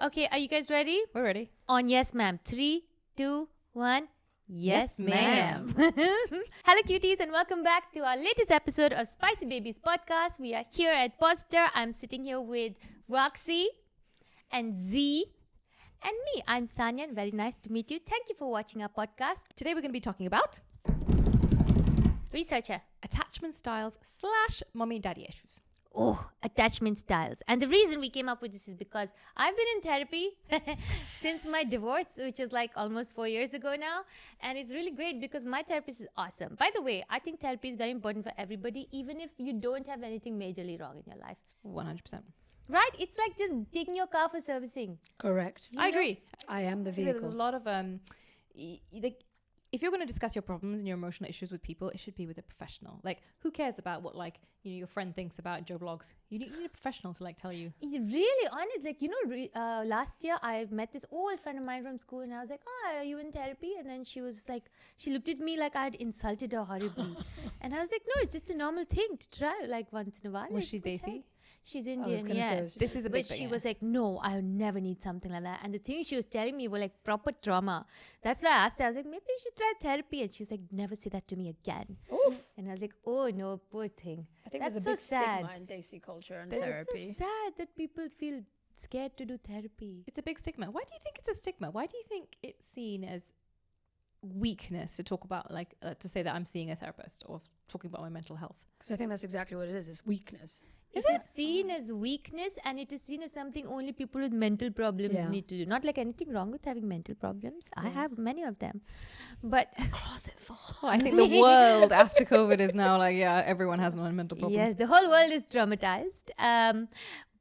Okay, are you guys ready? We're ready. On yes, ma'am. 3, 2, 1. Yes, ma'am. Hello, cuties, and welcome back to our latest episode of Spicy Babies podcast. We are here at Poddster. I'm sitting here with Roxy and Z and me. I'm Saaniya, and very nice to meet you. Thank you for watching our podcast. Today we're going to be talking about Researcher. attachment styles / mommy and daddy issues. Oh, attachment styles. And the reason we came up with this is because I've been in therapy since my divorce, which is like almost 4 years ago now. And it's really great because my therapist is awesome. By the way, I think therapy is very important for everybody, even if you don't have anything majorly wrong in your life. 100%. Right? It's like just taking your car for servicing. Correct. I agree. I am the There's vehicle. a lot of if you're going to discuss your problems and your emotional issues with people, it should be with a professional. Like, who cares about what your friend thinks about Joe Blogs? You need a professional to tell you. Really honest, last year I met this old friend of mine from school, and I was like, "Oh, are you in therapy?" And then she was like, she looked at me like I had insulted her horribly, and I was like, "No, it's just a normal thing to try once in a while." Was she Desi? She's Indian, gonna yes. say, This is a big But thing. she was like, "No, I would never need something like that." And the things she was telling me were like proper trauma. That's why I asked her. I was like, "Maybe you should try therapy." And she was like, "Never say that to me again." Oof. And I was like, "Oh no, poor thing." I think That's there's a so big sad. stigma in Desi culture and It's therapy. so sad that people feel scared to do therapy. It's a big stigma. Why do you think it's a stigma? Why do you think it's seen as weakness to talk about, to say that I'm seeing a therapist or talking about my mental health? Because I think that's exactly what it is. It's weakness. It is seen as weakness, and it is seen as something only people with mental problems Yeah. need to do. Not like anything wrong with having mental problems. I have many of them. But Closet full. I think the world after COVID is now everyone has mental problems. yes, the whole world is traumatized.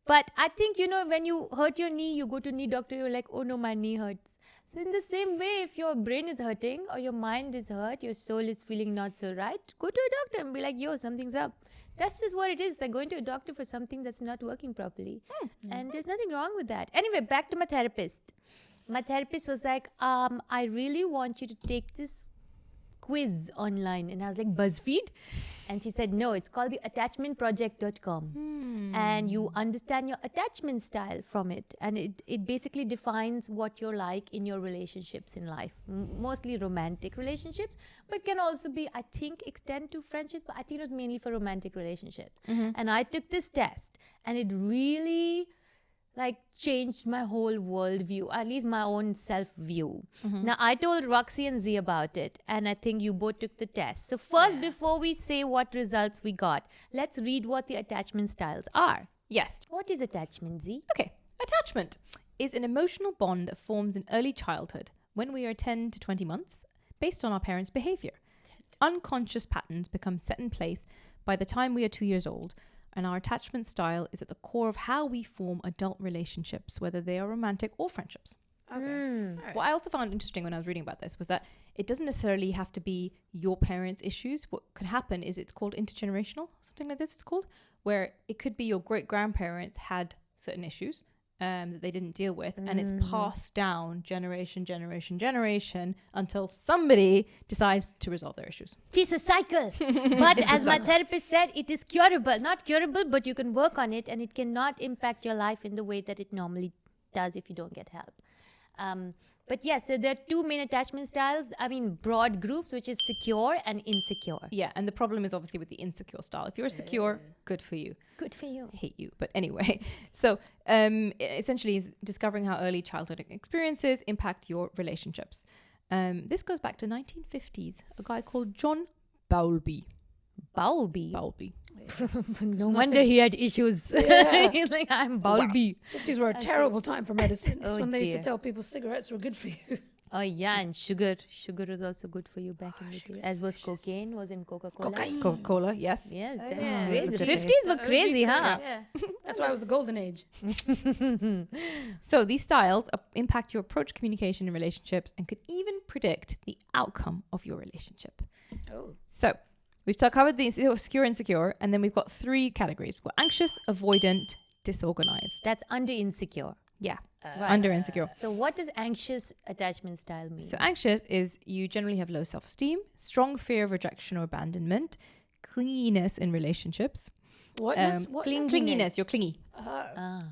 But I think, when you hurt your knee, you go to knee doctor, you're like, "Oh no, my knee hurts." So in the same way, if your brain is hurting or your mind is hurt, your soul is feeling not so right, go to a doctor and be like, "Yo, something's up." That's just what it is. Like going to a doctor for something that's not working properly. And there's nothing wrong with that. Anyway, back to my therapist. My therapist was like, "I really want you to take this quiz online." And I was like, "BuzzFeed?" And she said, "No, it's called the attachmentproject.com. And you understand your attachment style from it. And it basically defines what you're like in your relationships in life. Mostly romantic relationships, but can also be, I think, extend to friendships. But I think it was mainly for romantic relationships. And I took this test, and it really changed my whole worldview, at least my own self-view. Now, I told Roxy and Z about it, and I think you both took the test. So first, before we say what results we got, let's read what the attachment styles are. Yes. What is attachment, Z? Okay. Attachment is an emotional bond that forms in early childhood when we are 10 to 20 months based on our parents' behavior. Unconscious patterns become set in place by the time we are 2 years old, and our attachment style is at the core of how we form adult relationships, whether they are romantic or friendships. Okay. All right. What I also found interesting when I was reading about this was that it doesn't necessarily have to be your parents' issues. What could happen is it's called intergenerational, something like this it's called, where it could be your great-grandparents had certain issues that they didn't deal with, and it's passed down generation until somebody decides to resolve their issues. It's a cycle. But as my therapist said, it is curable. Not curable, but you can work on it, and it cannot impact your life in the way that it normally does if you don't get help. But yes, so there are two main attachment styles. Broad groups, which is secure and insecure. Yeah, and the problem is obviously with the insecure style. If you're secure, good for you. Good for you. Hate you. But anyway, so essentially is discovering how early childhood experiences impact your relationships. This goes back to 1950s. A guy called John Bowlby. Bowlby. No wonder he had issues. Yeah. He's like, "I'm Bowlby." 50s were a terrible time for medicine. It's Oh, when they used dear. to tell people cigarettes were good for you. Oh yeah, and sugar. Sugar was also good for you back in the sugar day. is As was delicious. cocaine, was in Coca-Cola. Cocaine. Coca-Cola, yes. Yes, Oh, that yeah. was Those crazy. are The good 50s were OG crazy, huh? Yeah. That's why it was the golden age. So these styles impact your approach, communication, and relationships, and could even predict the outcome of your relationship. Oh. So we've covered the secure and insecure, and then we've got 3 categories. We've got anxious, avoidant, disorganized. That's under insecure. Yeah, Right. under insecure. So what does anxious attachment style mean? So anxious is you generally have low self-esteem, strong fear of rejection or abandonment, clinginess in relationships, Whatness? What? Clinginess. You're clingy. Ah.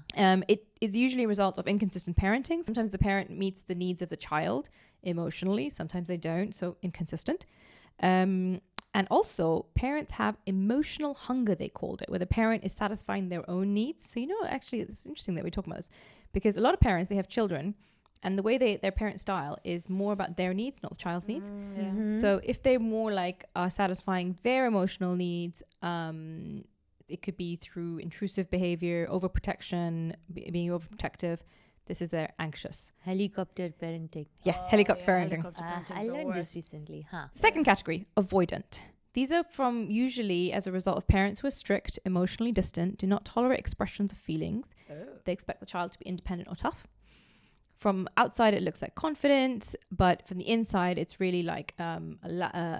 It is usually a result of inconsistent parenting. Sometimes the parent meets the needs of the child emotionally. Sometimes they don't. So inconsistent. And also, parents have emotional hunger, they called it, where the parent is satisfying their own needs. So, actually, it's interesting that we talk about this because a lot of parents, they have children and the way their parent style is more about their needs, not the child's needs. So if they're more like satisfying their emotional needs, it could be through intrusive behavior, overprotection, being overprotective. This is anxious. Helicopter parenting. Yeah, helicopter parenting. I learned this recently. Second category, avoidant. These are from usually as a result of parents who are strict, emotionally distant, do not tolerate expressions of feelings. They expect the child to be independent or tough. From outside, it looks like confidence, but from the inside, it's really like a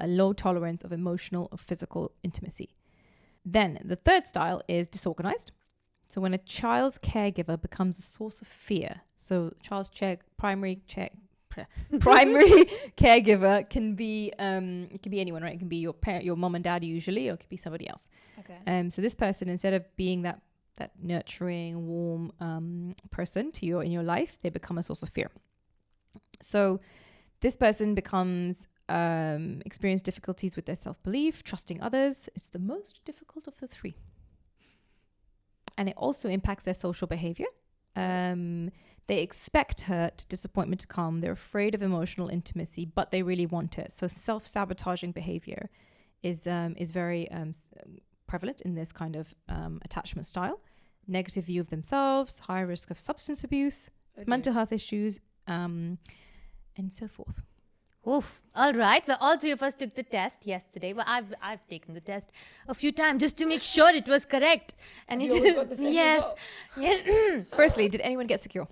low tolerance of emotional or physical intimacy. Then the third style is disorganized. So when a child's caregiver becomes a source of fear, so child's primary caregiver can be it can be anyone, right? It can be your parent, your mom and dad usually, or it could be somebody else. Okay. So this person, instead of being that nurturing, warm person to in your life, they become a source of fear. So this person becomes experience difficulties with their self-belief, trusting others. It's the most difficult of the three. And it also impacts their social behavior. They expect hurt, disappointment to come. They're afraid of emotional intimacy, but they really want it. So self-sabotaging behavior is very prevalent in this kind of attachment style. Negative view of themselves, high risk of substance abuse, mental health issues, and so forth. Oof. All right. Well, all three of us took the test yesterday. Well, I've taken the test a few times just to make sure it was correct. And You always got the same result. Yes. Firstly, did anyone get secure?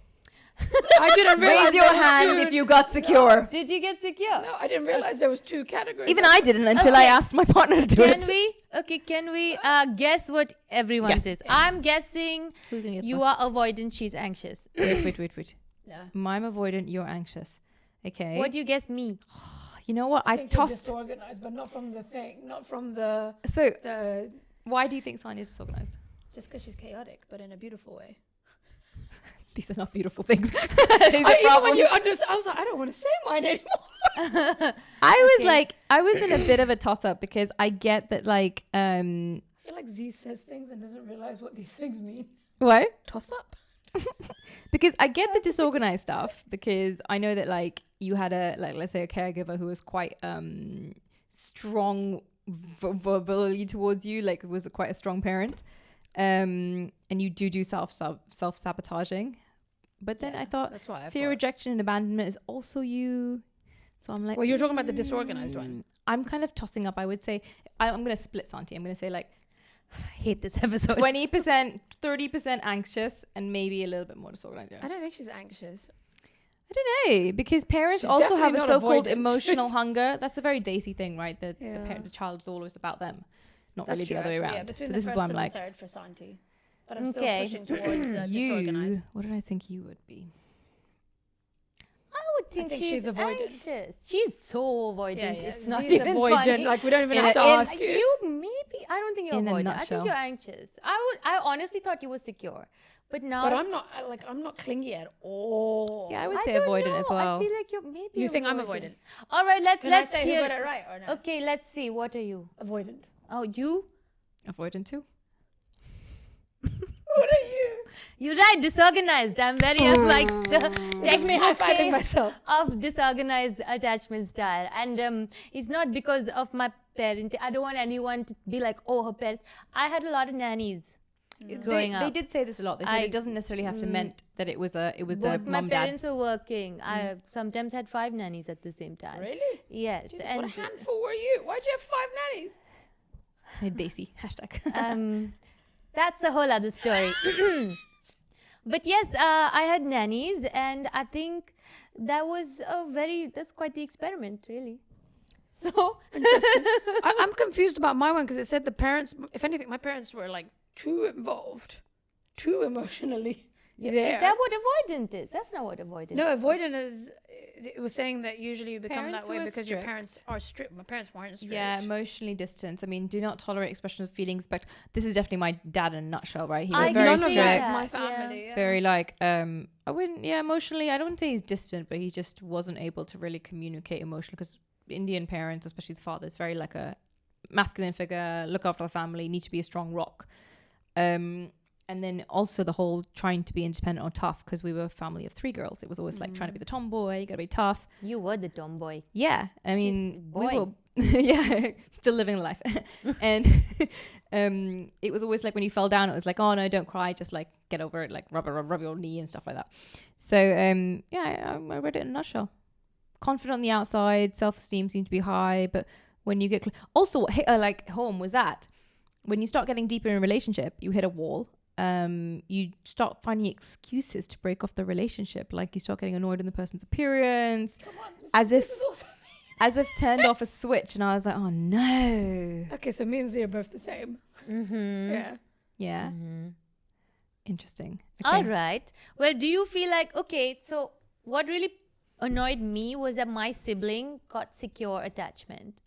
I didn't realize Raise your there was hand two. if you got secure. Did you get secure? No, I didn't realize there was two categories. Even I didn't until I asked my partner to do Can it. we? Okay, can we guess what everyone Yes. says? I'm guessing Who's gonna get you first? are avoidant, she's anxious. Wait. Yeah. I'm avoidant, you're anxious. Okay. What do you guess me? You know what? I think you're tossed. disorganized, but not from the thing, not from the So, the. why do you think Sonia is disorganized? Just because she's chaotic, but in a beautiful way. These are not beautiful things. These are Even when problems. you understand, I was like, I don't want to say mine anymore. I was in a bit of a toss up because I get that I feel like Z says things and doesn't realize what these things mean. what? Toss up. Because I get the disorganized stuff because I know that like you had let's say a caregiver who was quite strong verbally towards you, like was quite a strong parent, and you do self-sabotaging. But then I thought That's why I fear, thought. rejection, and abandonment is also you. So I'm like, Well, you're talking about the disorganized one. I'm kind of tossing up. I would say I'm going to split Santi. I'm going to say like I hate this episode. 20%, 30% anxious, and maybe a little bit more disorganized. Yeah. I don't think she's anxious. I don't know, because parents She's also have a definitely not so-called avoidant. emotional hunger. That's a very Daisy thing, right? The Yeah. the child is always about them, not That's really true, the other way actually, around. Yeah, between So the this is first why I'm and like, the third for Santi. But I'm Okay. still pushing towards disorganized. what did I think you would be? I would think, think she's she's avoidant. anxious. She's so avoidant. Yeah, It's not Z's even avoidant. funny. Like we don't even In have a- to in- ask you. You maybe. I don't think you're In a avoidant. I nutshell. think you're anxious. I honestly thought you were secure, but now But I'm not. I'm not clingy at all. Yeah, I would I say don't avoidant know. as well. I feel like you're maybe. You think I'm avoidant? All right, let's Can I let's say who hear. got it right or not? Okay, let's see. What are you? Avoidant. Oh, you. Avoidant too. What are you? You're right. Disorganized. I'm like the That's me high fiving textbook myself. of disorganized attachment style, and it's not because of my parent. I don't want anyone to be like, oh, her parents. I had a lot of nannies growing up. They did say this a lot. They said it doesn't necessarily have to meant that it was the But my mom dad. parents were working. I sometimes had 5 nannies at the same time. Really? Yes, Jesus, and what a handful were you? Why'd you have 5 nannies? Daisy hashtag. that's a whole other story. But yes, I had nannies, and I think that's quite the experiment, really. So Interesting. I'm confused about my one because it said the parents. If anything, my parents were like too involved, too emotionally Is that what avoidant is? That's not what avoidant is. No, avoidant is. It was saying that usually you become Parents that way who are because your strict. parents are strict. My parents weren't strict. Yeah, emotionally distant. I mean, do not tolerate expression of feelings. But this is definitely my dad in a nutshell, right? He was I very None of strict. that is Yeah. my family. Yeah. Very like I wouldn't emotionally I don't say he's distant, but he just wasn't able to really communicate emotionally, because Indian parents, especially the father, is very like a masculine figure, look after the family, need to be a strong rock, and then also the whole trying to be independent or tough, because we were a family of 3 girls. It was always like trying to be the tomboy, you gotta be tough. You were the tomboy. Yeah, I mean, we boy. were yeah, still living life. And it was always like when you fell down, it was like, oh no, don't cry, just like get over it, like rub your knee and stuff like that. So yeah, I read it in a nutshell. Confident on the outside, self-esteem seemed to be high, but when you get also what hit like home was that when you start getting deeper in a relationship, you hit a wall. You start finding excuses to break off the relationship, like you start getting annoyed in the person's appearance, Come on, as if this is also as if turned off a switch, and I was like, oh no. okay. So me and Z are both the same. Mm-hmm. Yeah. Yeah. Mm-hmm. Interesting. All right. Well, do you feel like, okay, so what really annoyed me was that my sibling got secure attachment.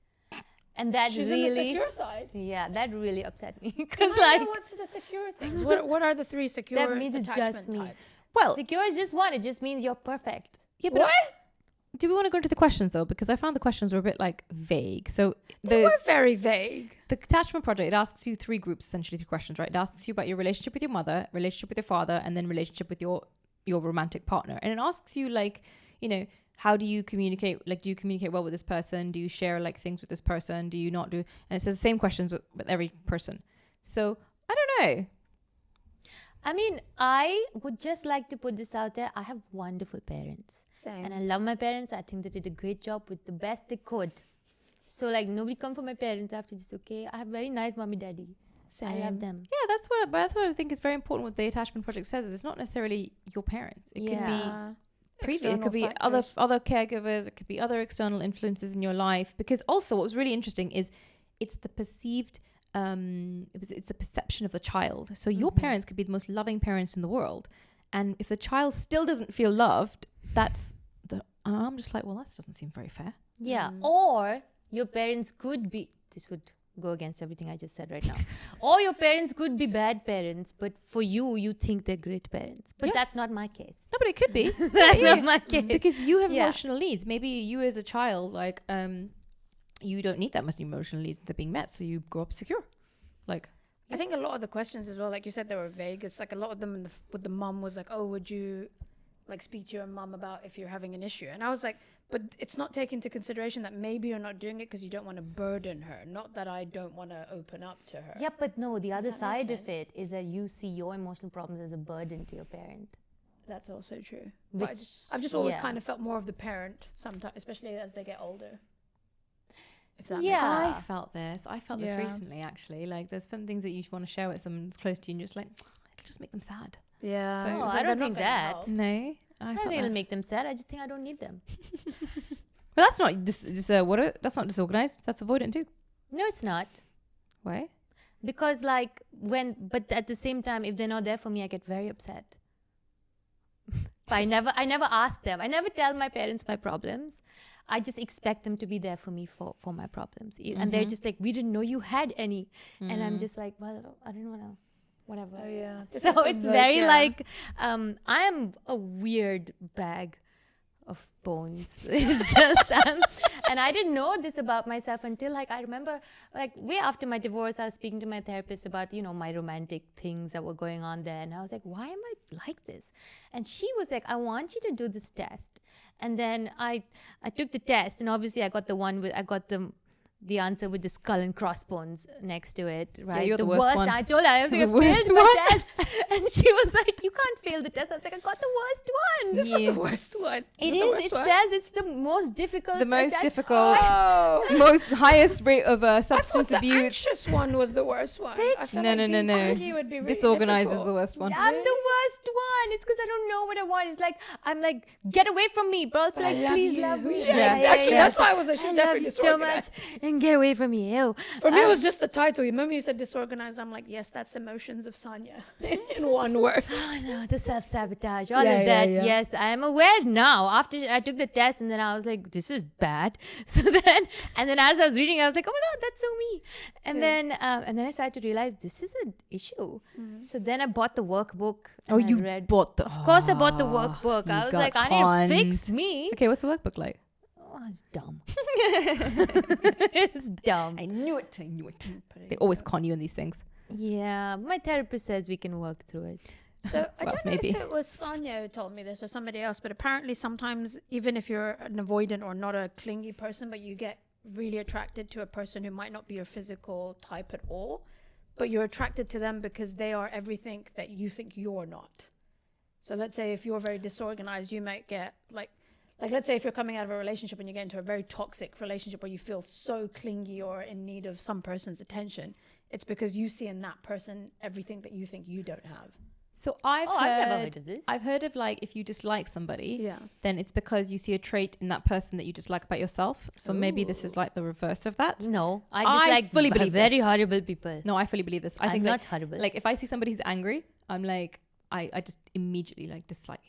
And that She's really, in the secure side. yeah, that really upset me. Can Because I know like, what's the secure things? What are the 3 secure means it's just attachment me. types? Well, secure is just one. It just means you're perfect. yeah, but What? do we want to go into the questions though? Because I found the questions were a bit like vague. So They were very vague. the attachment project, it asks you 3 groups, essentially 3 questions, right? It asks you about your relationship with your mother, relationship with your father, and then relationship with your romantic partner. And it asks you like, you know, how do you communicate? Like, do you communicate well with this person? Do you share like things with this person? Do you not do? And it says the same questions with every person. So I don't know. I mean, I would just like to put this out there. I have wonderful parents. Same. And I love my parents. I think they did a great job with the best they could. So like, nobody come for my parents after this, okay? I have very nice mommy, daddy. I love them. Yeah, that's what I think is very important. What the attachment project says is it's not necessarily your parents. It can be previous. It could be other caregivers. It could be other external influences in your life. Because also, what was really interesting is it's the perceived. It's the perception of the child. So your parents could be the most loving parents in the world, and if the child still doesn't feel loved, that's the. I'm just like, well, that doesn't seem very fair. Yeah. Or your parents could be. This would go against everything I just said right now. Or your parents could be bad parents, but for you, you think they're great parents. But that's not my case. No, but it could be. That's not my case. Because you have Yeah. emotional needs. Maybe you as a child, like, you don't need that much emotional needs that are being met, so you grow up secure. Like, I think a lot of the questions as well, like you said, they were vague. It's like a lot of them with the mum was like, oh, would you like speak to your mum about if you're having an issue? And I was like, but it's not taking into consideration that maybe you're not doing it because you don't want to burden her. Not that I don't want to open up to her. Yeah, but no, the other that make side of sense? it is that you see your emotional problems as a burden to your parent. That's also true. But Which, I've just always yeah. kind of felt more of the parent sometimes, especially as they get older. If that Yeah. makes I sense. felt this. I felt this Yeah. recently, actually. Like, there's some things that you want to share with someone that's close to you, and you're just like, it'll just make them sad. Yeah. So- It's Oh, just I like, don't they're think not gonna that. help. No, I don't felt think it'll that. make them sad. I just think I don't need them. Well, that's not that's not disorganized. That's avoidant too. No, it's not. Why? Because like but at the same time, if they're not there for me, I get very upset. But I never ask them. I never tell my parents my problems. I just expect them to be there for me for my problems. And they're just like, we didn't know you had any. And I'm just like, well, I don't want to, whatever. Oh, yeah. So it's very like, I am a weird bag of bones. It's just, and I didn't know this about myself until like, I remember like way after my divorce, I was speaking to my therapist about, you know, my romantic things that were going on there. And I was like, why am I like this? And she was like, I want you to do this test. And then I took the test, and obviously I got the answer with the skull and crossbones next to it, right? you're the worst one. I told her I The failed worst my one. test. And she was like, you can't fail the test. I was like, I got the worst This is the worst one. It the is. worst It one? says it's the most difficult. The most attach- difficult, Oh. most highest rate of I thought substance the abuse. anxious one was the worst one. I felt No, like no, no, being no. clingy would be really Disorganized is difficult. the worst one. I'm the worst one. It's because I don't know what I want. It's like I'm like, get away from me, bro. It's But I like, love please you. love me. Yeah, exactly. That's why I was like, she's I love definitely you so much, disorganized. and get away from me. Ew. For me, it was just the title. You remember you said disorganized? I'm like, yes, that's emotions of Saaniya in one word. Oh no, the self-sabotage, all Yeah, of yeah, that. yeah. Yes, I am aware now. After I took the test, and then I was like, this is bad. So then, and then as I was reading, I was like, oh my god, that's so me. And then I started to realize this is an issue. So then I bought the workbook. And Oh, I you read. bought the. Of course, I bought the workbook. I was got like, I need to fix conned. me. Okay, what's the workbook like? Oh, it's dumb. It's dumb. I knew it. They always con you in these things. Yeah, my therapist says we can work through it. So I Well, don't know maybe. if it was Sonia who told me this or somebody else, but apparently sometimes even if you're an avoidant or not a clingy person, but you get really attracted to a person who might not be your physical type at all, but you're attracted to them because they are everything that you think you're not. So let's say if you're very disorganized, you might get like let's say if you're coming out of a relationship and you get into a very toxic relationship where you feel so clingy or in need of some person's attention, it's because you see in that person everything that you think you don't have. So I've never heard of this. I've heard of like if you dislike somebody, Yeah. then it's because you see a trait in that person that you dislike about yourself. So maybe this is like the reverse of that. No, I I dislike fully believe very this. horrible people. No, I fully believe this. I I'm think not like, horrible. like if I see somebody who's angry, I'm like I just immediately like dislike.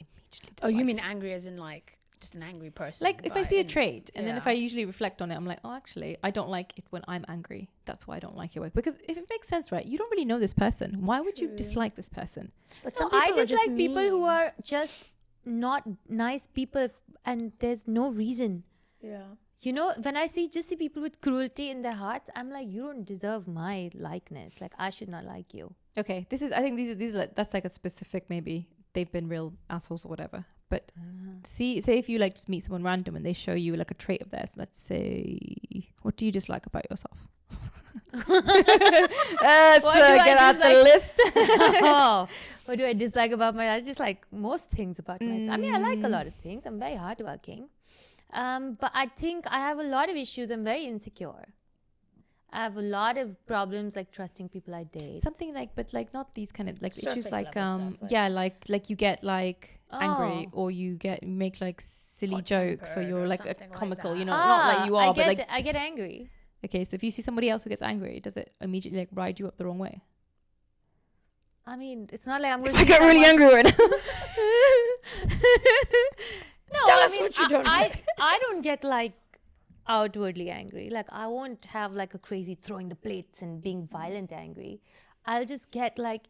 Oh, you mean angry as in like just an angry person? like if I but see a in- trait and then if yeah. I usually reflect on it, I'm like, oh, actually, I don't like it when I'm angry. That's why I don't like your work. Because if it makes sense, right? You don't really know this person. Why would you True. dislike this person? But So some people I are just dislike people who mean. are just not nice people, and there's no reason. Yeah. You know, when I see people with cruelty in their hearts, I'm like, you don't deserve my likeness. Like, I should not like you. Okay, this is. I think these are like, that's like a specific maybe they've been real assholes or whatever. But say if you like just meet someone random and they show you like a trait of theirs. Let's say, what do you dislike about yourself? Let's What do I get out the dislike? list. Oh, what do I dislike about I dislike most things about myself. I mean, I like a lot of things. I'm very hardworking. But I think I have a lot of issues. I'm very insecure. I have a lot of problems like trusting people I date. Something like, but like not these kind of like issues Surface like level stuff, like- yeah, like you get like angry Oh. or you make like silly Hot jokes or tempered you're or like a something like comical, that. you know, not like you are, but like I get angry. okay. So if you see somebody else who gets angry, does it immediately like ride you up the wrong way? I mean, it's not like I'm going I get really angry right now. No, Tell I us mean, what you don't like. I don't get like outwardly angry. Like I won't have like a crazy throwing the plates and being violent angry. I'll just get like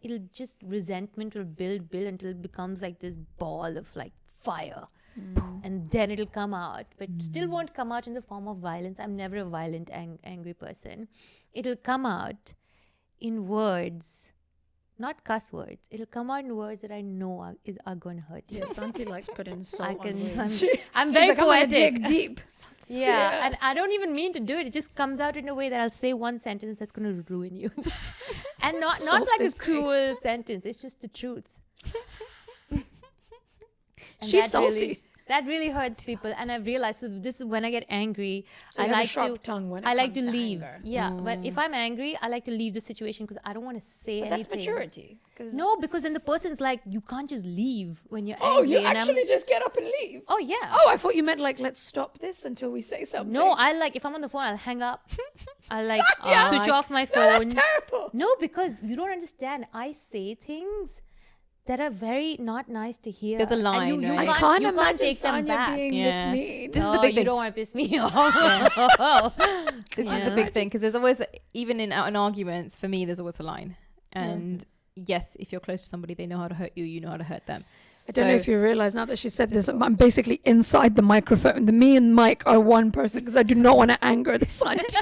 resentment will build until it becomes like this ball of like fire. And then it'll come out, but still won't come out in the form of violence. I'm never a violent angry person. It'll come out in words, not cuss words. It'll come out in words that I know are going to hurt you. Yeah, Santi likes putting salt I on can. words. I'm She's very like, I'm gonna poetic. dig deep. Yeah, and I don't even mean to do it. It just comes out in a way that I'll say one sentence that's going to ruin you, and not Salt like a is great. cruel sentence. It's just the truth. And She's that salty. Really, that really hurts people, and I've realized. So this is when I get angry. So you I have a like sharp to. tongue when it I like comes to to leave. anger. Yeah, but if I'm angry, I like to leave the situation because I don't want to say But that's anything. maturity. 'cause- No, because then the person's like, you can't just leave when you're Oh, angry. you and actually just get up and leave. Oh yeah. Oh, I thought you meant like, let's stop this until we say something. No, I like if I'm on the phone, I'll hang up. I'll like Sonia! switch off my No, phone. that's terrible. No, because you don't understand. I say things that are very not nice to hear. There's a And line, you right? I can't you imagine take them Sonia back. being Yeah. this mean. This is the No, big you thing. don't want to piss me off. This is the big thing because there's always even in arguments for me there's always a line and yes, if you're close to somebody they know how to hurt you, you know how to hurt them. I don't know if you realize now that she said this, I'm basically inside the microphone. Me and Mike are one person because I do not want to anger the Santi.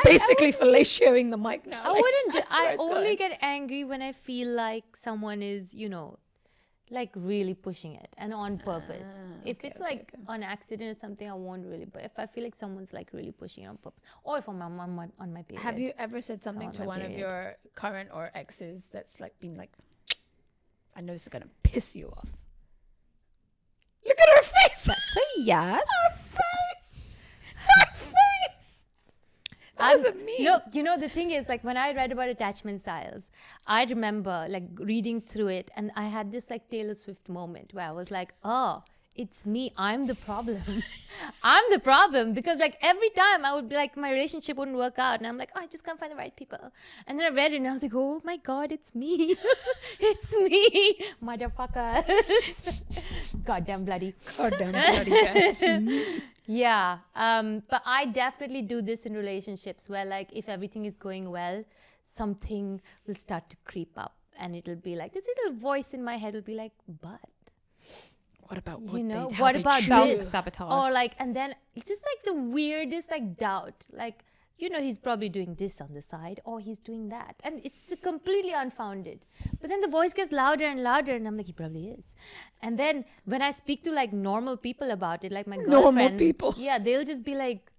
Basically fellatioing the mic now. I Like, wouldn't. that's where I it's only going. get angry when I feel like someone is, like really pushing it and on purpose. If it's like on accident or something, I won't really. But if I feel like someone's like really pushing it on purpose, or if I'm on my period. Have you ever said something on to my one of period. your current or exes that's like been like, I know this is going to piss you off? Yes. That wasn't me. Look, you know, the thing is, like, when I read about attachment styles, I remember, like, reading through it, and I had this, like, Taylor Swift moment where I was like, oh, it's me. I'm the problem. I'm the problem. Because, like, every time I would be like, my relationship wouldn't work out, and I'm like, oh, I just can't find the right people. And then I read it, and I was like, oh, my God, it's me. It's me. Motherfuckers. Goddamn bloody. Goddamn bloody guys. Yeah, but I definitely do this in relationships where, like, if everything is going well, something will start to creep up, and it'll be like this little voice in my head will be like, "But What about you know, how what they about choose? this?" Sabotage. Or like, and then it's just like the weirdest like doubt, like, you know, he's probably doing this on the side, or he's doing that, and it's completely unfounded. But then the voice gets louder and louder, and I'm like, he probably is. And then when I speak to like normal people about it, like my Normal girlfriends, people. yeah, they'll just be like,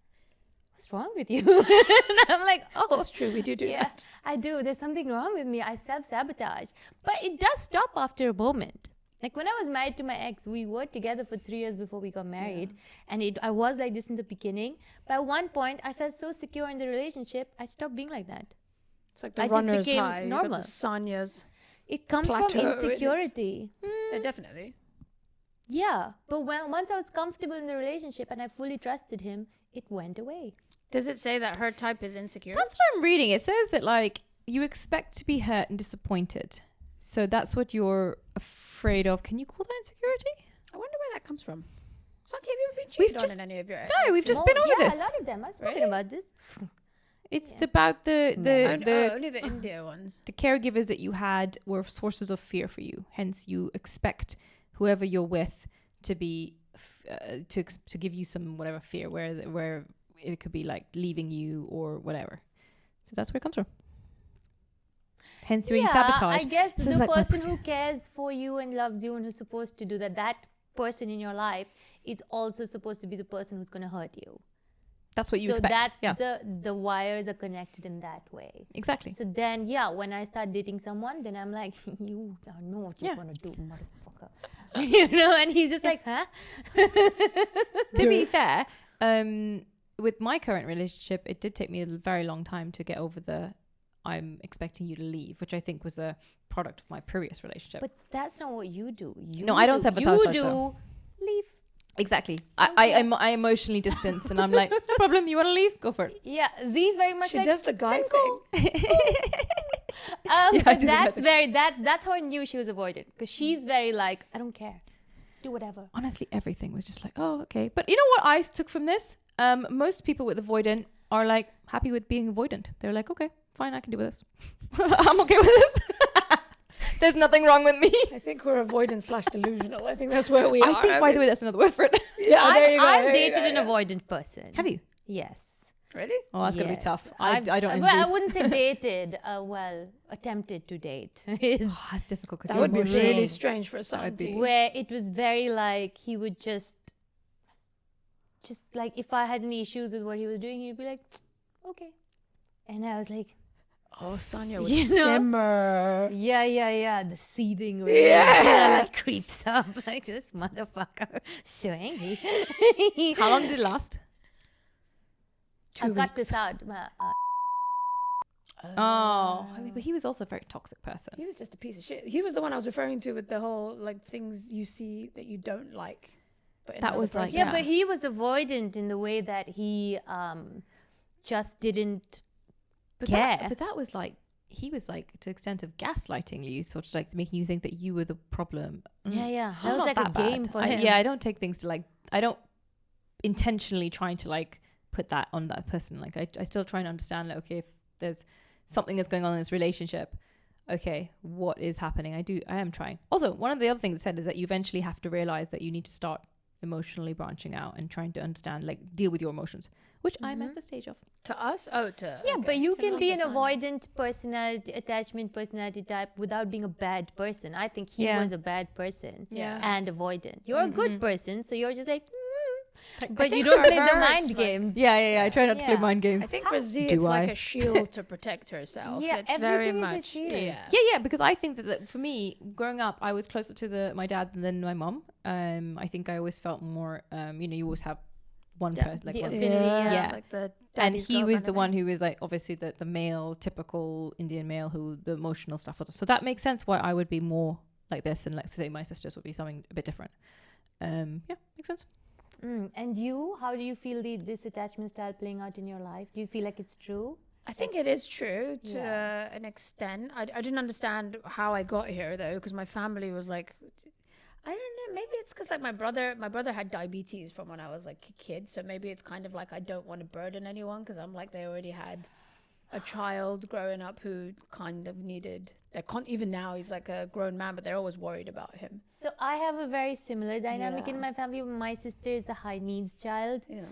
"What's wrong with you?" And I'm like, "Oh, That's true. We do yeah, that. I do. There's something wrong with me. I self-sabotage." But it does stop after a moment. Like when I was married to my ex, we were together for 3 years before we got married. And I was like this in the beginning. But at one point, I felt so secure in the relationship, I stopped being like that. It's like the I just runner's became high. You've got normal. the Sonia's. It comes Plateau, from it is. insecurity. Yeah, definitely. Yeah. But once I was comfortable in the relationship and I fully trusted him, it went away. Does it say that her type is insecure? That's what I'm reading. It says that like you expect to be hurt and disappointed. So that's what you're afraid of. Can you call that insecurity? I wonder where that comes from. Santi, have you ever been We've cheated on just- in any of your No, we've just been over yeah, this. a lot of them. I've spoken Really? about this. It's Yeah. about the only the India ones. the caregivers that you had were sources of fear for you. Hence, you expect whoever you're with to be to give you some whatever fear, where it could be like leaving you or whatever. So that's where it comes from. Hence, where you sabotage. I guess This the is like my person who cares for you and loves you and who's supposed to do that, that person in your life is also supposed to be the person who's going to hurt you. That's what you so expect. that's Yeah, the wires are connected in that way. exactly. So then, yeah, when I start dating someone, then I'm like, you don't know what you're Yeah. going to do, motherfucker. You know, and he's just like, huh? To be fair, with my current relationship, it did take me a very long time to get over the I'm expecting you to leave, which I think was a product of my previous relationship. But that's not what you do. No, I don't sabotage You myself. do leave. Exactly. I emotionally distance and I'm like, no problem, you want to leave? Go for it. Yeah, Z's very much She like, does the guy "Then thing. go." Yeah, I do that's that. very that's how I knew she was avoidant, because she's very like, I don't care, do whatever. Honestly, everything was just like, oh, okay. But you know what I took from this? Most people with avoidant are like happy with being avoidant. They're like, okay, fine, I can deal with this. I'm okay with this. There's nothing wrong with me. I think we're avoidant / delusional. I think that's where we are. I think, by the way, that's another word for it. yeah, there you go. I've there you dated go, an yeah. abilitant person. Have you? Yes. Really? Oh, that's going to be Yes. tough. I don't Well, I envy. wouldn't say dated. Well, attempted to date is Oh, that's difficult because That would be emotional. really strange for a That would be- Santi. where it was very like he would just like, if I had any issues with what he was doing, he'd be like, okay, and I was like, Oh, Sonia would You know? simmer. yeah, the seething Yeah. like creeps up like, this motherfucker so angry. How long did it last? I 2 cut weeks. this out. Oh, I mean, but he was also a very toxic person. He was just a piece of shit. He was the one I was referring to with the whole like things you see that you don't like. But in That another was like- person. Yeah, Yeah. but he was avoidant in the way that he just didn't care. But that was like, he was like to the extent of gaslighting you, sort of like making you think that you were the problem. Yeah. I'm That was not like a that game bad. for him. Yeah, I don't take things to like, I don't intentionally trying to like put that on that person. Like I still try and understand like, okay, if there's something that's going on in this relationship, okay, what is happening? I am trying. Also, one of the other things it said is that you eventually have to realize that you need to start emotionally branching out and trying to understand, like deal with your emotions, which I'm at the stage of. To us? Oh, to Yeah, okay. but you can Not be the an Sonias. avoidant personality, attachment personality type without being a bad person. I think he Yeah. was a bad person Yeah. and avoidant. You're a good person, so you're just like, But you think don't for play the her, mind it's like- games. Yeah. I try not to play Yeah. mind games. I think for Z, Do it's like I? a shield to protect herself. Yeah, it's very everything is a much. shield. Yeah. Yeah, because I think that for me, growing up, I was closer to my dad than my mom. I think I always felt more, you always have one Yeah, person, like the one. affinity, yeah. It's like the And daddy's he girl was kind the of one thing. who was like, obviously the male, typical Indian male who the emotional stuff was. So that makes sense why I would be more like this. And let's say my sisters would be something a bit different. Yeah, makes sense. And you, how do you feel this attachment style playing out in your life? Do you feel like it's true? I think it is true to Yeah. an extent. I didn't understand how I got here though, because my family was like, I don't know. Maybe it's because like my brother had diabetes from when I was like a kid, so maybe it's kind of like I don't want to burden anyone because I'm like they already had a child growing up who kind of needed. Even now he's like a grown man, but they're always worried about him. So I have a very similar dynamic Yeah. in my family. My sister is the high needs child. Yeah.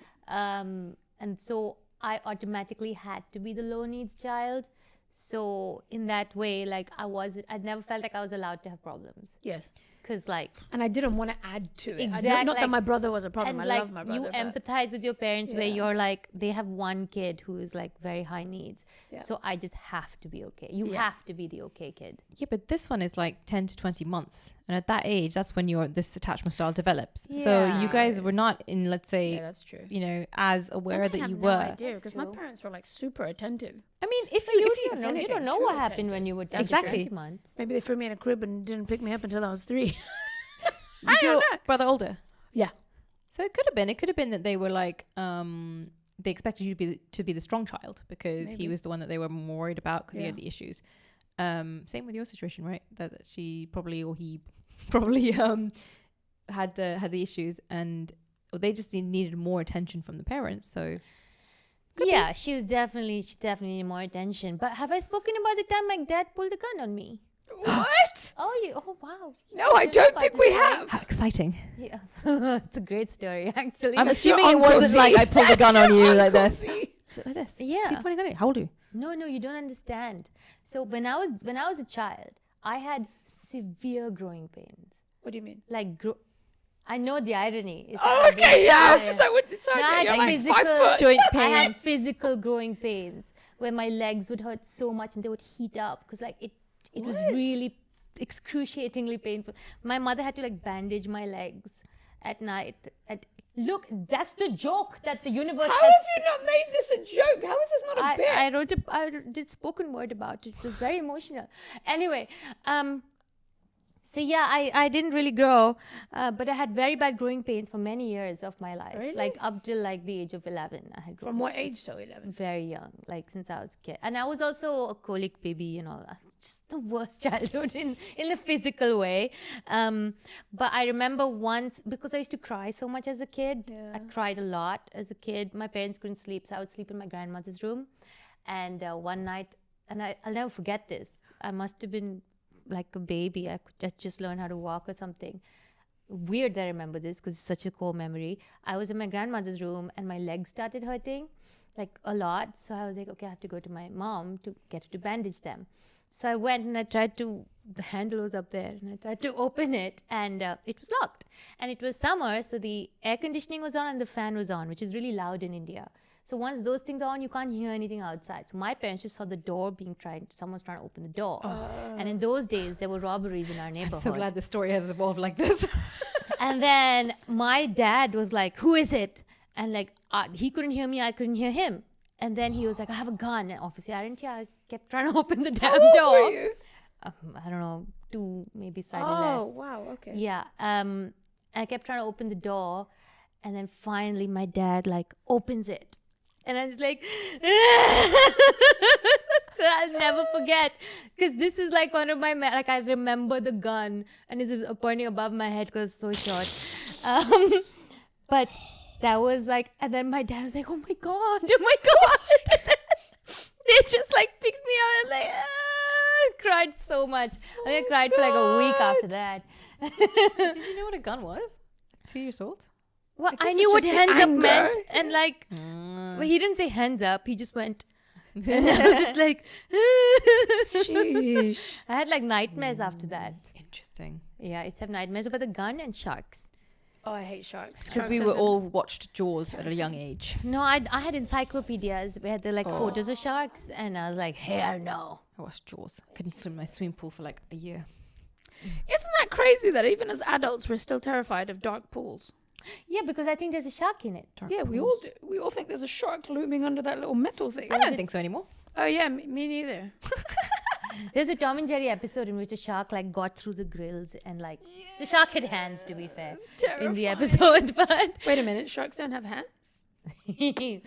And so I automatically had to be the low needs child. So in that way, like I never felt like I was allowed to have problems. Yes. Because like, And I didn't want to add to it. Exactly, Not that like- my brother was a problem. and I like love my brother. you but- empathize with your parents where Yeah. you're like, they have one kid who is like very high needs. Yeah. So I just have to be okay. You Yeah. have to be the okay kid. Yeah, but this one is like 10 to 20 months. And at that age, that's when this attachment style develops. So you Yeah. guys were not in, let's yeah, say, that's true. as aware I that have you no were. idea because my true. parents were like super attentive. I mean, if You you don't know, anything, you don't know true what happened attentive. when you were 10 Exactly. to 20 months. Maybe they threw me in a crib and didn't pick me up until I was 3. was your brother older? Yeah. So it could have been. It could have been that they were like, they expected you to be the strong child because he Maybe. was the one that they were more worried about because he Yeah. had the issues. Same with your situation, right? That she probably or he probably had the issues and they just needed more attention from the parents. So Yeah, she definitely needed more attention. But have I spoken about the time my dad pulled a gun on me? What? Oh wow. No, I don't think we have. how exciting! Yeah, it's a great story actually. I'm That's your assuming it Uncle wasn't Z. like I pulled a gun on you like Uncle this. Z. Is it like this? Yeah. Keep pointing at it. How old are you? No, you don't understand. So when I was a child, I had severe growing pains. What do you mean? Like I know the irony. It's Oh, like okay. Yeah, I was just like, what? Sorry, No, I you're had like physical 5 foot. Joint I had pains. physical growing pains where my legs would hurt so much and they would heat up because like it was What? really excruciatingly painful. My mother had to like bandage my legs at night. Look, that's the joke that the universe How has. have you not made this a joke? How is this not a bit? I did spoken word about it. It was very emotional. Anyway, so yeah, I didn't really grow, but I had very bad growing pains for many years of my life. Really? Like up till like the age of 11, I had grown From what age till 11? very young, like since I was a kid. And I was also a colic baby and all that. Just the worst childhood in a physical way. But I remember once, because I used to cry so much as a kid, Yeah. I cried a lot as a kid. My parents couldn't sleep, so I would sleep in my grandmother's room. And one night, and I'll never forget this, I must have been like a baby. I could just learn how to walk or something. Weird that I remember this because it's such a core memory. I was in my grandmother's room and my legs started hurting like a lot. So I was like, okay, I have to go to my mom to get her to bandage them. So I went and I tried to, the handle was up there and I tried to open it and it was locked. And it was summer, so the air conditioning was on and the fan was on, which is really loud in India. So once those things are on, you can't hear anything outside. So my parents just saw the door someone's trying to open the door. And in those days, there were robberies in our I'm neighborhood. so glad the story has evolved like this. And then my dad was like, who is it? And like, he couldn't hear me, I couldn't hear him. And then he was like, I have a gun. And obviously, I didn't hear. I kept trying to open the damn How old door. were you? I don't know, 2, maybe slightly Oh, less. wow. Okay. Yeah. I kept trying to open the door. And then finally, my dad like opens it. And I was like, so I'll never forget. Because this is like one of my, like I remember the gun. And it's just pointing above my head because it's so short. But that was like, and then my dad was like, oh my God. They just like picked me up and like, cried so much. I think I cried for like a week after that. Did you know what a gun was? 2 years old? Well, I I guess knew it's what just the hands up anger. meant. And like, well, he didn't say hands up. He just went, and I was just like, Sheesh. I had like nightmares after that. Interesting. Yeah, I used to have nightmares about the gun and sharks. Oh, I hate sharks. Because we were all watched Jaws at a young age. No, I had encyclopedias. We had the photos of sharks, and I was like, hell no. I watched Jaws. Couldn't swim in my swimming pool for like a year. Isn't that crazy that even as adults we're still terrified of dark pools? Yeah, because I think there's a shark in it. Dark Yeah, we pools. all do. We all think there's a shark looming under that little metal thing. I don't think so anymore. Oh yeah, me neither. There's a Tom and Jerry episode in which a shark got through the grills and the shark had hands, to be fair, It's in the terrifying. episode, but Wait a minute, sharks don't have hands? they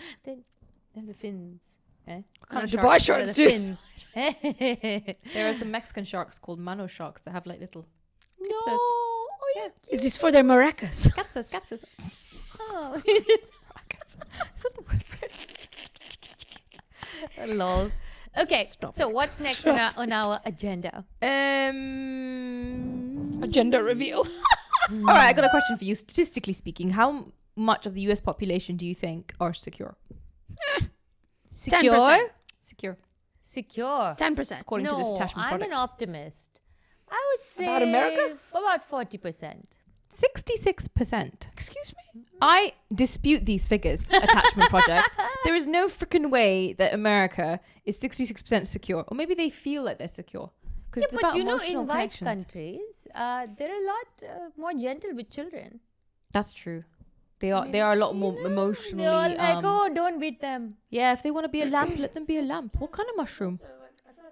have the fins. Eh? What kind of Sharks? Dubai Or sharks the do? fins. There are some Mexican sharks called mano sharks that have like little No. Capsos. Oh, yeah. Is this for their maracas? capsos. Oh. Is that the word for it? Lol. Okay, Stop so it. what's next on our agenda? A gender reveal. All right, I got a question for you. Statistically speaking, how much of the US population do you think are secure? Secure? 10%. Secure, Secure. 10%. according to this No, attachment I'm product. an optimist. I would say About America? about 40%. 66%. Excuse me? I dispute these figures, attachment project. There is no freaking way that America is 66% secure. Or maybe they feel like they're secure. Because Yeah, it's but about you know, emotional in white connections. countries, they're a lot more gentle with children. That's true. They are a lot more emotionally. They're all like, oh, don't beat them. Yeah, if they want to be a lamp, let them be a lamp. What kind of mushroom?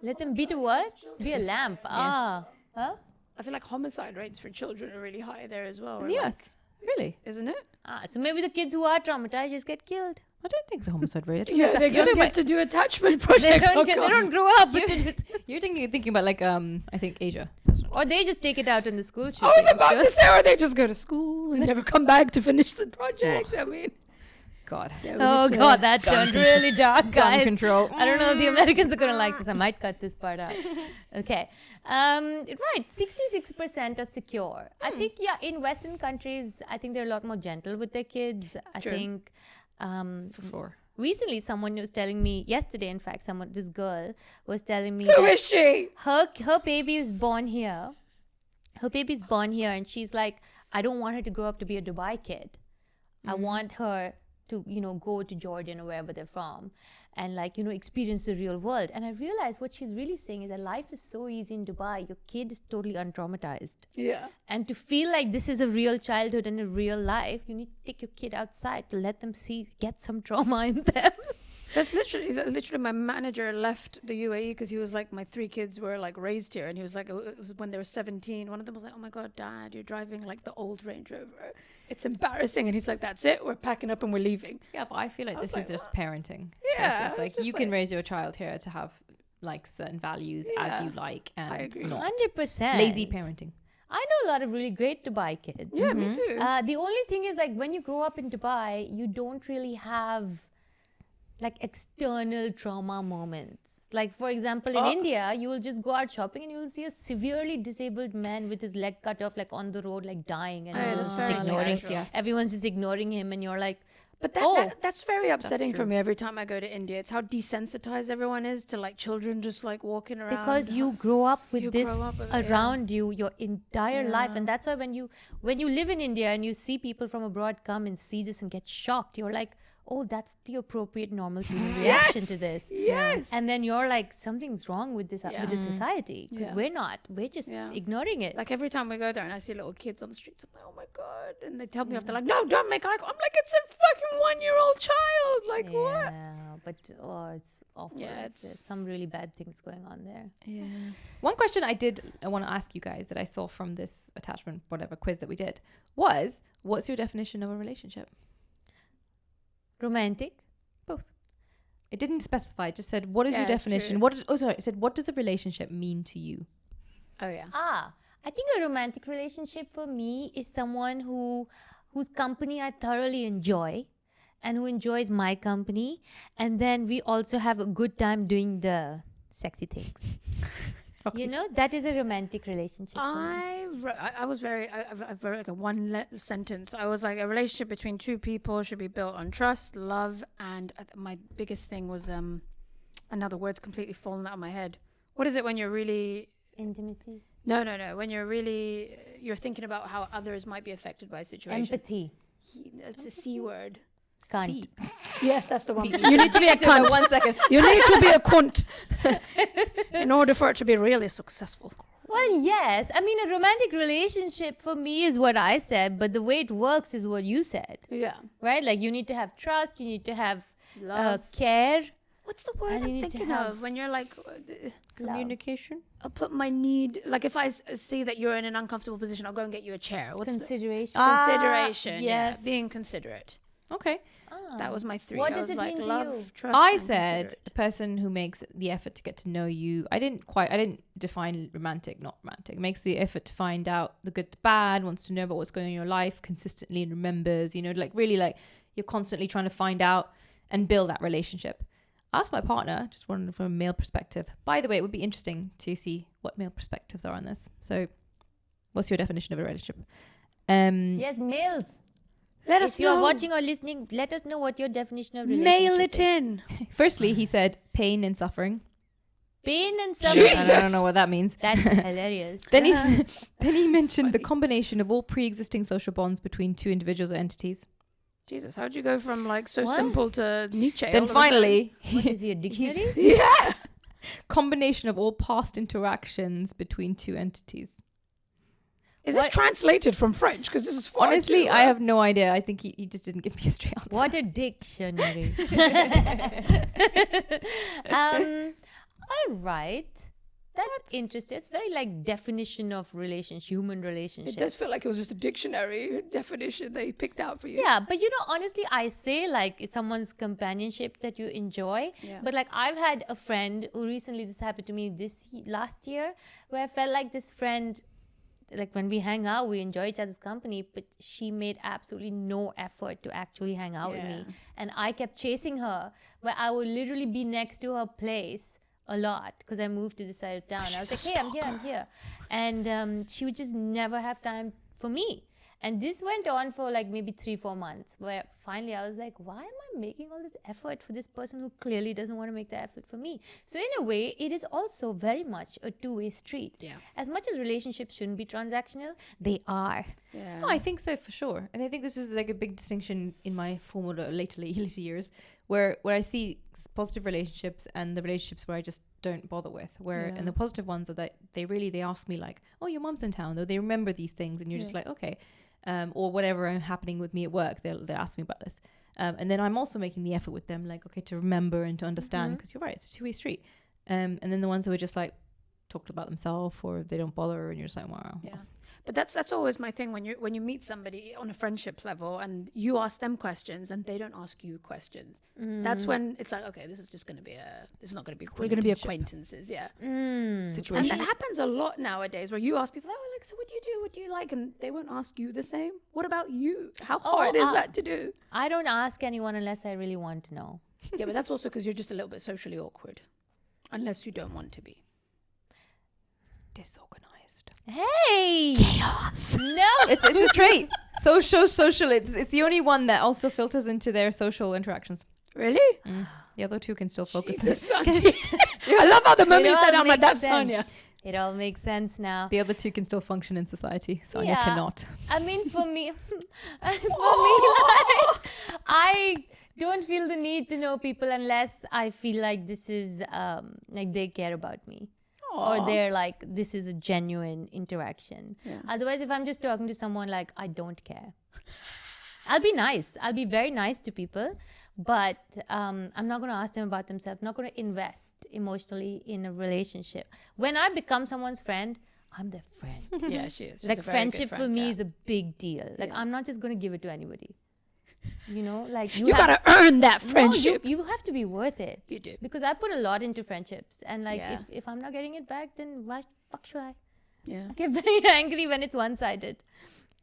Let them beat a what? Be a lamp. Ah. Huh? I feel like homicide rates for children are really high there as well. In or the like- US? Really? Isn't it? Ah, so maybe the kids who are traumatized just get killed. I don't think the homicide rate. I think Yeah, that- they you're, don't talking get to do attachment They projects. don't, they don't grow up. But you're thinking about like I think Asia. or they just take it out in the school I shootings. was about so- to say, or they just go to school and never come back to finish the project. I mean, God. yeah, we Oh need to- God, that sounds really dark, Gun guys. control. I don't know if the Americans are gonna like this. I might cut this part out. Okay. Right. 66% are secure. I think in Western countries, I think they're a lot more gentle with their kids. I True. think For sure. recently someone was telling me yesterday, in fact, this girl was telling me Who that is she? her baby was born here. Her baby's born here, and she's like, I don't want her to grow up to be a Dubai kid. I want her to, go to Jordan or wherever they're from and experience the real world. And I realized what she's really saying is that life is so easy in Dubai. Your kid is totally untraumatized. Yeah. And to feel like this is a real childhood and a real life, you need to take your kid outside to let them get some trauma in them. That's literally my manager left the UAE because he was like, my 3 kids were like raised here, and he was like, it was when they were 17. One of them was like, oh my God, Dad, you're driving like the old Range Rover. It's embarrassing. And he's like, that's it. We're packing up and we're leaving. Yeah, but I feel like this was is like, just parenting. Yeah, choices. it's Like just you can like- raise your child here to have like certain values as Yeah, you like, and I agree. not 100%. lazy parenting. I know a lot of really great Dubai kids. Yeah, me too. The only thing is, when you grow up in Dubai, you don't really have external trauma moments. Like, for example, in India, you will just go out shopping and you will see a severely disabled man with his leg cut off, on the road, dying, and Yeah, everyone's that's just very ignoring. casual. Yes. Everyone's just ignoring him, and you're like, But Oh, that's very upsetting for true. me every time I go to India. It's how desensitized everyone is to children just walking around. because you grow up with You this grow up with it, yeah. around you your entire life, Yeah. and that's why when you live in India and you see people from abroad come and see this and get shocked, you're like, oh, that's the appropriate normal human reaction to this. Yes. And then you're like, something's wrong with this Yeah. with this society, because Yeah. we're just Yeah. ignoring it. Like every time we go there and I see little kids on the streets, I'm like, oh my God. And they tell me off, they're like, no, don't make eye contact. I'm like, it's a fucking 1-year-old child. Like, what? Yeah, but it's awful. Yeah, There's it's- some really bad things going on there. Yeah. One question I want to ask you guys that I saw from this attachment, whatever quiz that we did, was what's your definition of a relationship? Romantic. It didn't specify. It just said, what is Yeah, your it's definition? true. It said, what does a relationship mean to you? Oh, yeah. I think a romantic relationship for me is someone whose company I thoroughly enjoy and who enjoys my company, and then we also have a good time doing the sexy things. Roxy? That is a romantic relationship for me. I was I wrote like a sentence. I was like, a relationship between 2 people should be built on trust, love, and my biggest thing was now the word's completely fallen out of my head. What is it when you're really Intimacy. No. When you're thinking about how others might be affected by a situation. Empathy. It's a C word. Cunt. Yes, that's the one. You need to be a cunt. 1 second. You need to be a cunt in order for it to be really successful. Well, yes. I mean, a romantic relationship for me is what I said, but the way it works is what you said, Yeah. right? Like you need to have trust, you need to have Love. care. What's the word And you I'm need to thinking have of when you're like, Communication. I'll put my need, like if I see that you're in an uncomfortable position, I'll go and get you a chair. What's Consideration. consideration? yes. Yeah, being considerate. Okay. That was my 3. What I does was it like, mean to love, you? trust, I and said considerate. the person who makes the effort to get to know you. I didn't define romantic, not romantic. Makes the effort to find out the good, the bad, wants to know about what's going on in your life consistently and remembers, like really like you're constantly trying to find out and build that relationship. Ask my partner, just one from a male perspective. By the way, it would be interesting to see what male perspectives are on this. So what's your definition of a relationship? Yes, males. Let us If you're know. watching or listening, let us know what your definition of relationship Mail is. it in. Firstly, he said pain and suffering. Pain and suffering. Jesus. I don't know what that means. That's hilarious. Then he mentioned the funny. combination of all pre-existing social bonds between two individuals or entities. Jesus, how'd you go from like so What? simple to Nietzsche? Then all of a finally, What is your dictionary? sudden? Yeah. combination of all past interactions between two entities. Is this What- translated from French? Because this is far Honestly, too, I have no idea. I think he just didn't give me a straight answer. What a dictionary. All right. That's interesting. It's very like definition of human relationships. It does feel like it was just a dictionary definition they picked out for you. Yeah, but honestly, I say like it's someone's companionship that you enjoy. Yeah. But like I've had a friend who recently, this happened to me last year, where I felt like this friend, like when we hang out, we enjoy each other's company, but she made absolutely no effort to actually hang out with me. Yeah. And I kept chasing her, where I would literally be next to her place a lot because I moved to the side of town. I was like, hey, I'm here. And she would just never have time for me. And this went on for like maybe 3-4 months, where finally I was like, why am I making all this effort for this person who clearly doesn't want to make the effort for me? So in a way, it is also very much a two-way street. Yeah. As much as relationships shouldn't be transactional, they are. Yeah. No, I think so for sure. And I think this is like a big distinction in my former later years where I see positive relationships and the relationships where I just don't bother with, and the positive ones are that they ask me like, oh, your mom's in town, or they remember these things, and you're just like, okay, or whatever happening with me at work, they'll ask me about this, and then I'm also making the effort with them, like, okay, to remember and to understand, because you're right, it's a two-way street. And then the ones who are just like talked about themselves, or they don't bother, and you're just like, wow. Yeah. But that's always my thing when you meet somebody on a friendship level and you ask them questions and they don't ask you questions. That's when it's like, okay, this is not going to be we're going to be acquaintances, yeah. Situation. And that happens a lot nowadays where you ask people, oh, like, so what do you do? What do you like? And they won't ask you the same. What about you? How hard is that to do? I don't ask anyone unless I really want to know. Yeah, but that's also because you're just a little bit socially awkward, unless you don't want to be. Disorganized. Hey! Chaos. No! It's a trait. Social. It's the only one that also filters into their social interactions. Really? The other two can still focus. Jesus, Auntie. I love how the moment you It said, all I'm like, makes that's Sonia. It all makes sense now. The other two can still function in society. Sonia Yeah. cannot. I mean, for me, like, I don't feel the need to know people unless I feel like this is, like they care about me. Or they're like, this is a genuine interaction. Yeah. Otherwise, if I'm just talking to someone, like, I don't care. I'll be nice. I'll be very nice to people. But I'm not going to ask them about themselves. I'm not going to invest emotionally in a relationship. When I become someone's friend, I'm their friend. Yeah, she is. She's Like a very good friendship friend, for me yeah. is a big deal. Like I'm not just going to give it to anybody. Like You gotta earn that friendship. No, you have to be worth it. You do. Because I put a lot into friendships, and like Yeah. if I'm not getting it back, then why fuck should I? Yeah. I get very angry when it's one-sided.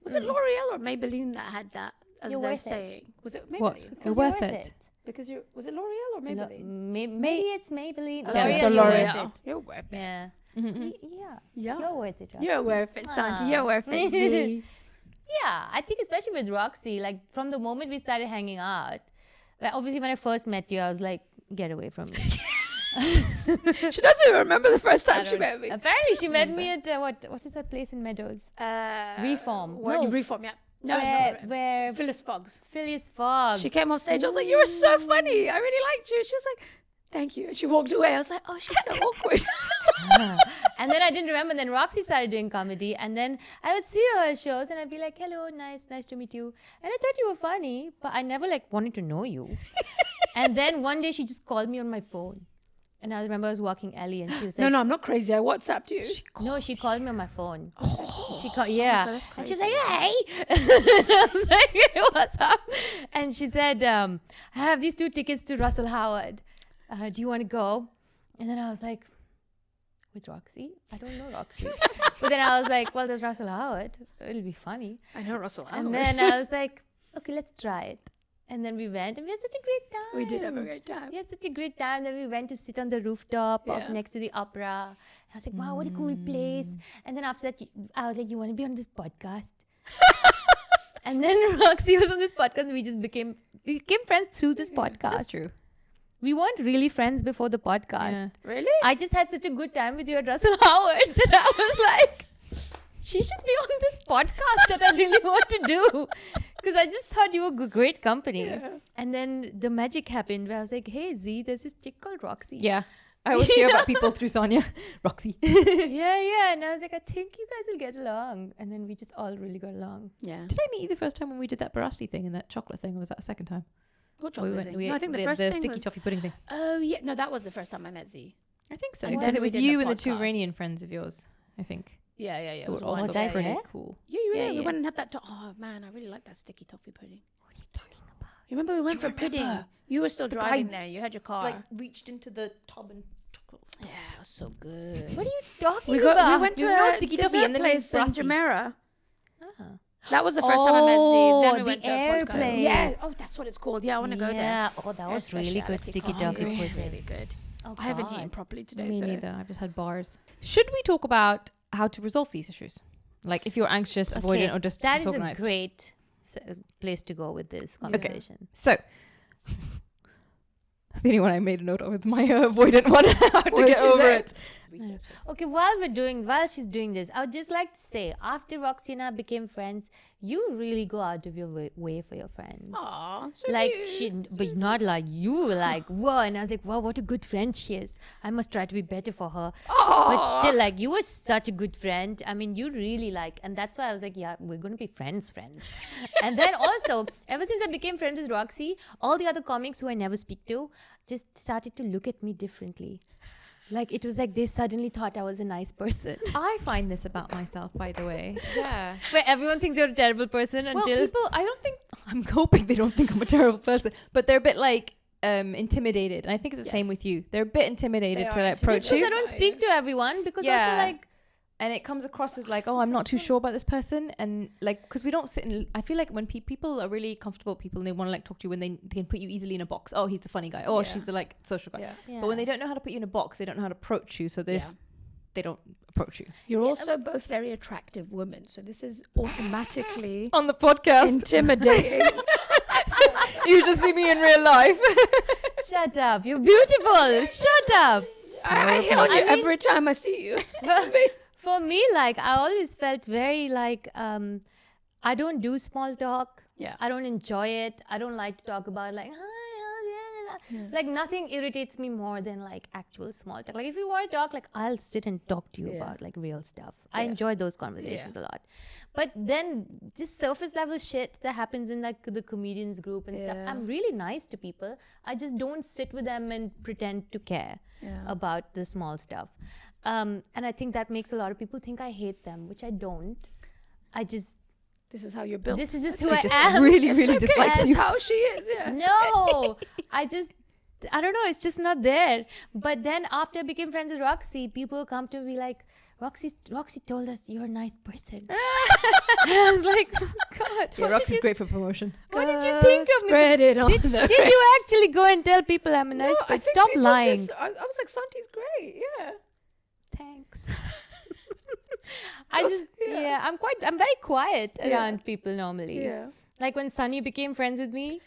Was it L'Oreal or Maybelline that had that? As You're they're worth it. saying, was it Maybelline? What? You're worth it. Because was it L'Oreal or Maybelline? Maybe it's Maybelline. Okay, L'Oreal, so you're L'Oreal. worth it. You're worth it. Yeah. Yeah. Yeah. You're worth it. You're Roxy. worth it, Santi. Ah. You're worth it, Z. Yeah, I think especially with Roxy, like from the moment we started hanging out, like obviously when I first met you, I was like, get away from me. She doesn't even remember the first I time she don't- met me. Apparently, she met me at what is that place in Meadows? Reform. No. Reform, yeah. No, it's not. Where Phyllis Foggs. Phyllis Fogg. She came off stage. I was like, "You were so funny. I really liked you." She was like, "Thank you." And she walked away. I was like, "Oh, she's so awkward." And then I didn't remember. Then Roxy started doing comedy, and then I would see her at shows, and I'd be like, "Hello, nice to meet you." And I thought you were funny, but I never like wanted to know you. And then one day she just called me on my phone, and I remember I was walking Ellie, and she was like, No, I'm not crazy. I WhatsApped you. "No, she called me on my phone." She called, yeah, that's and she was crazy. like, "Hey," and I was like, "Hey, what's up?" And she said, "I have these 2 tickets to Russell Howard. Do you want to go?" And then I was like, "With Roxy? I don't know Roxy." But then I was like, "Well, there's Russell Howard. It'll be funny." I know Russell. And then I was like, "Okay, let's try it." And then we went, and we had such a great time. we did have a great time. We had such a great time. Then we went to sit on the rooftop Yeah. of next to the opera. I was like, "Wow, what a cool place." And then after that, I was like, "You want to be on this podcast?" And then Roxy was on this podcast, and we became friends through this podcast. That's true. We weren't really friends before the podcast. Yeah. Really? I just had such a good time with you at Russell Howard that I was like, she should be on this podcast that I really want to do. Because I just thought you were great company. Yeah. And then the magic happened where I was like, "Hey, Z, there's this chick called Roxy." Yeah. I always hear about people through Sonia. Roxy. Yeah. And I was like, "I think you guys will get along." And then we just all really got along. Yeah. Did I meet you the first time when we did that barasti thing and that chocolate thing, or was that a second time? What We chocolate went- thing? we No, I ate think the first thing sticky was... toffee pudding thing. Oh, yeah. No, that was the first time I met Z. I think so. And Because then it we was did you the and the 2 podcast. Iranian friends of yours, I think. Yeah. It Who was were one. also Was I very there? cool. Yeah, you were Yeah, there. We yeah. went and had that. Oh, man, I really like that sticky toffee pudding. What are you talking about? You remember we went for pudding? You were still The driving guy, there. You had your car. reached into the tub and took yeah, it was so good. What are you talking We about? went to You know a sticky dessert toffee and then we place in brusty. Jumeirah. Ah. That was the first time I met Z. Then we the went to a air podcast. place. Yeah. Oh, that's what it's called. Yeah, I want to go there. Yeah. Oh, that Air was really good speciality. sticky Oh, toffee really, pudding. really good. Oh, I haven't God. eaten properly today. Me so. neither. I've just had bars. Should we talk about how to resolve these issues? Like if you're anxious, avoidant, or just that is a disorganized. great place to go with this conversation. So, the only one I made a note of is my avoidant one. How to What get did she over say? it. Okay, while she's doing this, I would just like to say, after Roxy and I became friends, you really go out of your way for your friends. Aw, so Like cute. but not like you were like, "Whoa," and I was like, "Wow, what a good friend she is. I must try to be better for her." But still, like, you were such a good friend. I mean, you really like, and that's why I was like, "Yeah, we're gonna be friends." And then also, ever since I became friends with Roxy, all the other comics who I never speak to just started to look at me differently. Like, it was like they suddenly thought I was a nice person. I find this about myself, by the way. Yeah. Where everyone thinks you're a terrible person Well, until people, I don't think, I'm hoping they don't think I'm a terrible person, but they're a bit like intimidated. And I think it's the same Yes. with you. They're a bit intimidated They to are like, approach just because you. I don't speak to everyone, because I Yeah. feel like And it comes across as like, oh, I'm not too sure about this person. And like, because we don't sit in, I feel like when people are really comfortable with people and they want to like talk to you when they can put you easily in a box. Oh, he's the funny guy. Oh, Yeah. she's the like social guy. Yeah. But when they don't know how to put you in a box, they don't know how to approach you. So they don't approach you. You're also both very attractive women, so this is automatically On the podcast, intimidating. you just see me in real life. shut up, you're beautiful. Shut up. I hit on you every time I see you. For me, like, I always felt very like I don't do small talk. Yeah. I don't enjoy it. I don't like to talk about like hi, like nothing irritates me more than like actual small talk. Like if you want to talk, like I'll sit and talk to you Yeah. about like real stuff. I Yeah. enjoy those conversations a lot. But then this surface level shit that happens in like the comedians group and stuff, Yeah. I'm really nice to people. I just don't sit with them and pretend to care about the small stuff. And I think that makes a lot of people think I hate them, which I don't. I just, This is how you're built. this is just who She I just am. really, It's really okay. dislikes That's you. how she is. Yeah. No, I don't know. It's just not there. But then after I became friends with Roxy, people come to me like, Roxy told us you're a nice person. And I was like, God, Yeah, Roxy's great for promotion. what did you think of me? Spread it on the Did you actually go and tell people I'm a nice No, I person? think Stop people lying. just- I was like, Santi's great. Yeah. Thanks. Yeah. I'm very quiet Yeah. around people normally. Yeah. Like when Sunny became friends with me,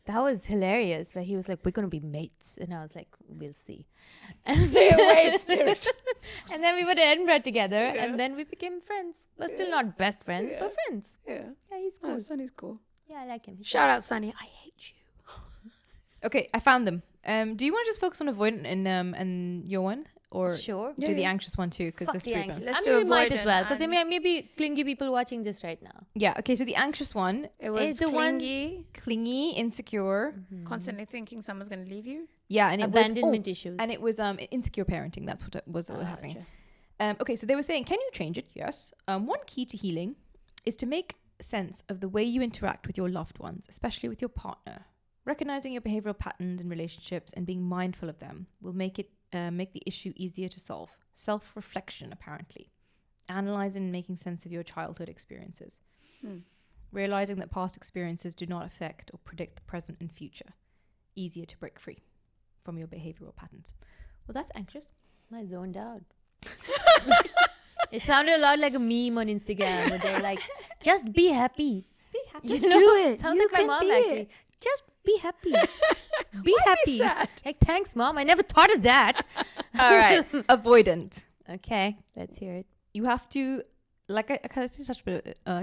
That was hilarious. Where he was like, "We're gonna be mates," and I was like, "We'll see." And Stay away, spirit. and then we went to Edinburgh together, and then we became friends. But still not best friends, but friends. Yeah. Yeah, he's cool. Oh, Sonny's cool. Yeah, I like him. He's Shout out, Sonny. I hate you. Okay, I found them. Do you want to just focus on avoidant and your one, or sure. do the anxious one too? Because Fuck there's the three of anxious. them. Let's I mean, do we might as avoidant well, because there and- may be clingy people watching this right now. Yeah. Okay. So the anxious one, It was the one- clingy, clingy, insecure. constantly thinking someone's going to leave you. Yeah, and it Abandonment was issues. and it was insecure parenting. That's what was happening. Gotcha. Okay, so they were saying, can you change it? Yes. One key to healing is to make sense of the way you interact with your loved ones, especially with your partner. Recognizing your behavioral patterns in relationships and being mindful of them will make the issue easier to solve. Self-reflection, apparently. Analyzing and making sense of your childhood experiences. Realizing that past experiences do not affect or predict the present and future. Easier to break free from your behavioral patterns. Well, that's anxious. I zoned out. It sounded a lot like a meme on Instagram where they're like, just be happy. Be happy. You Just know? do it. Sounds You like my can mom be actually. it. Just be happy. Be happy. sad? Like, thanks, mom. I never thought of that. All right. Avoidant. Okay, let's hear it. You have to, like I kind of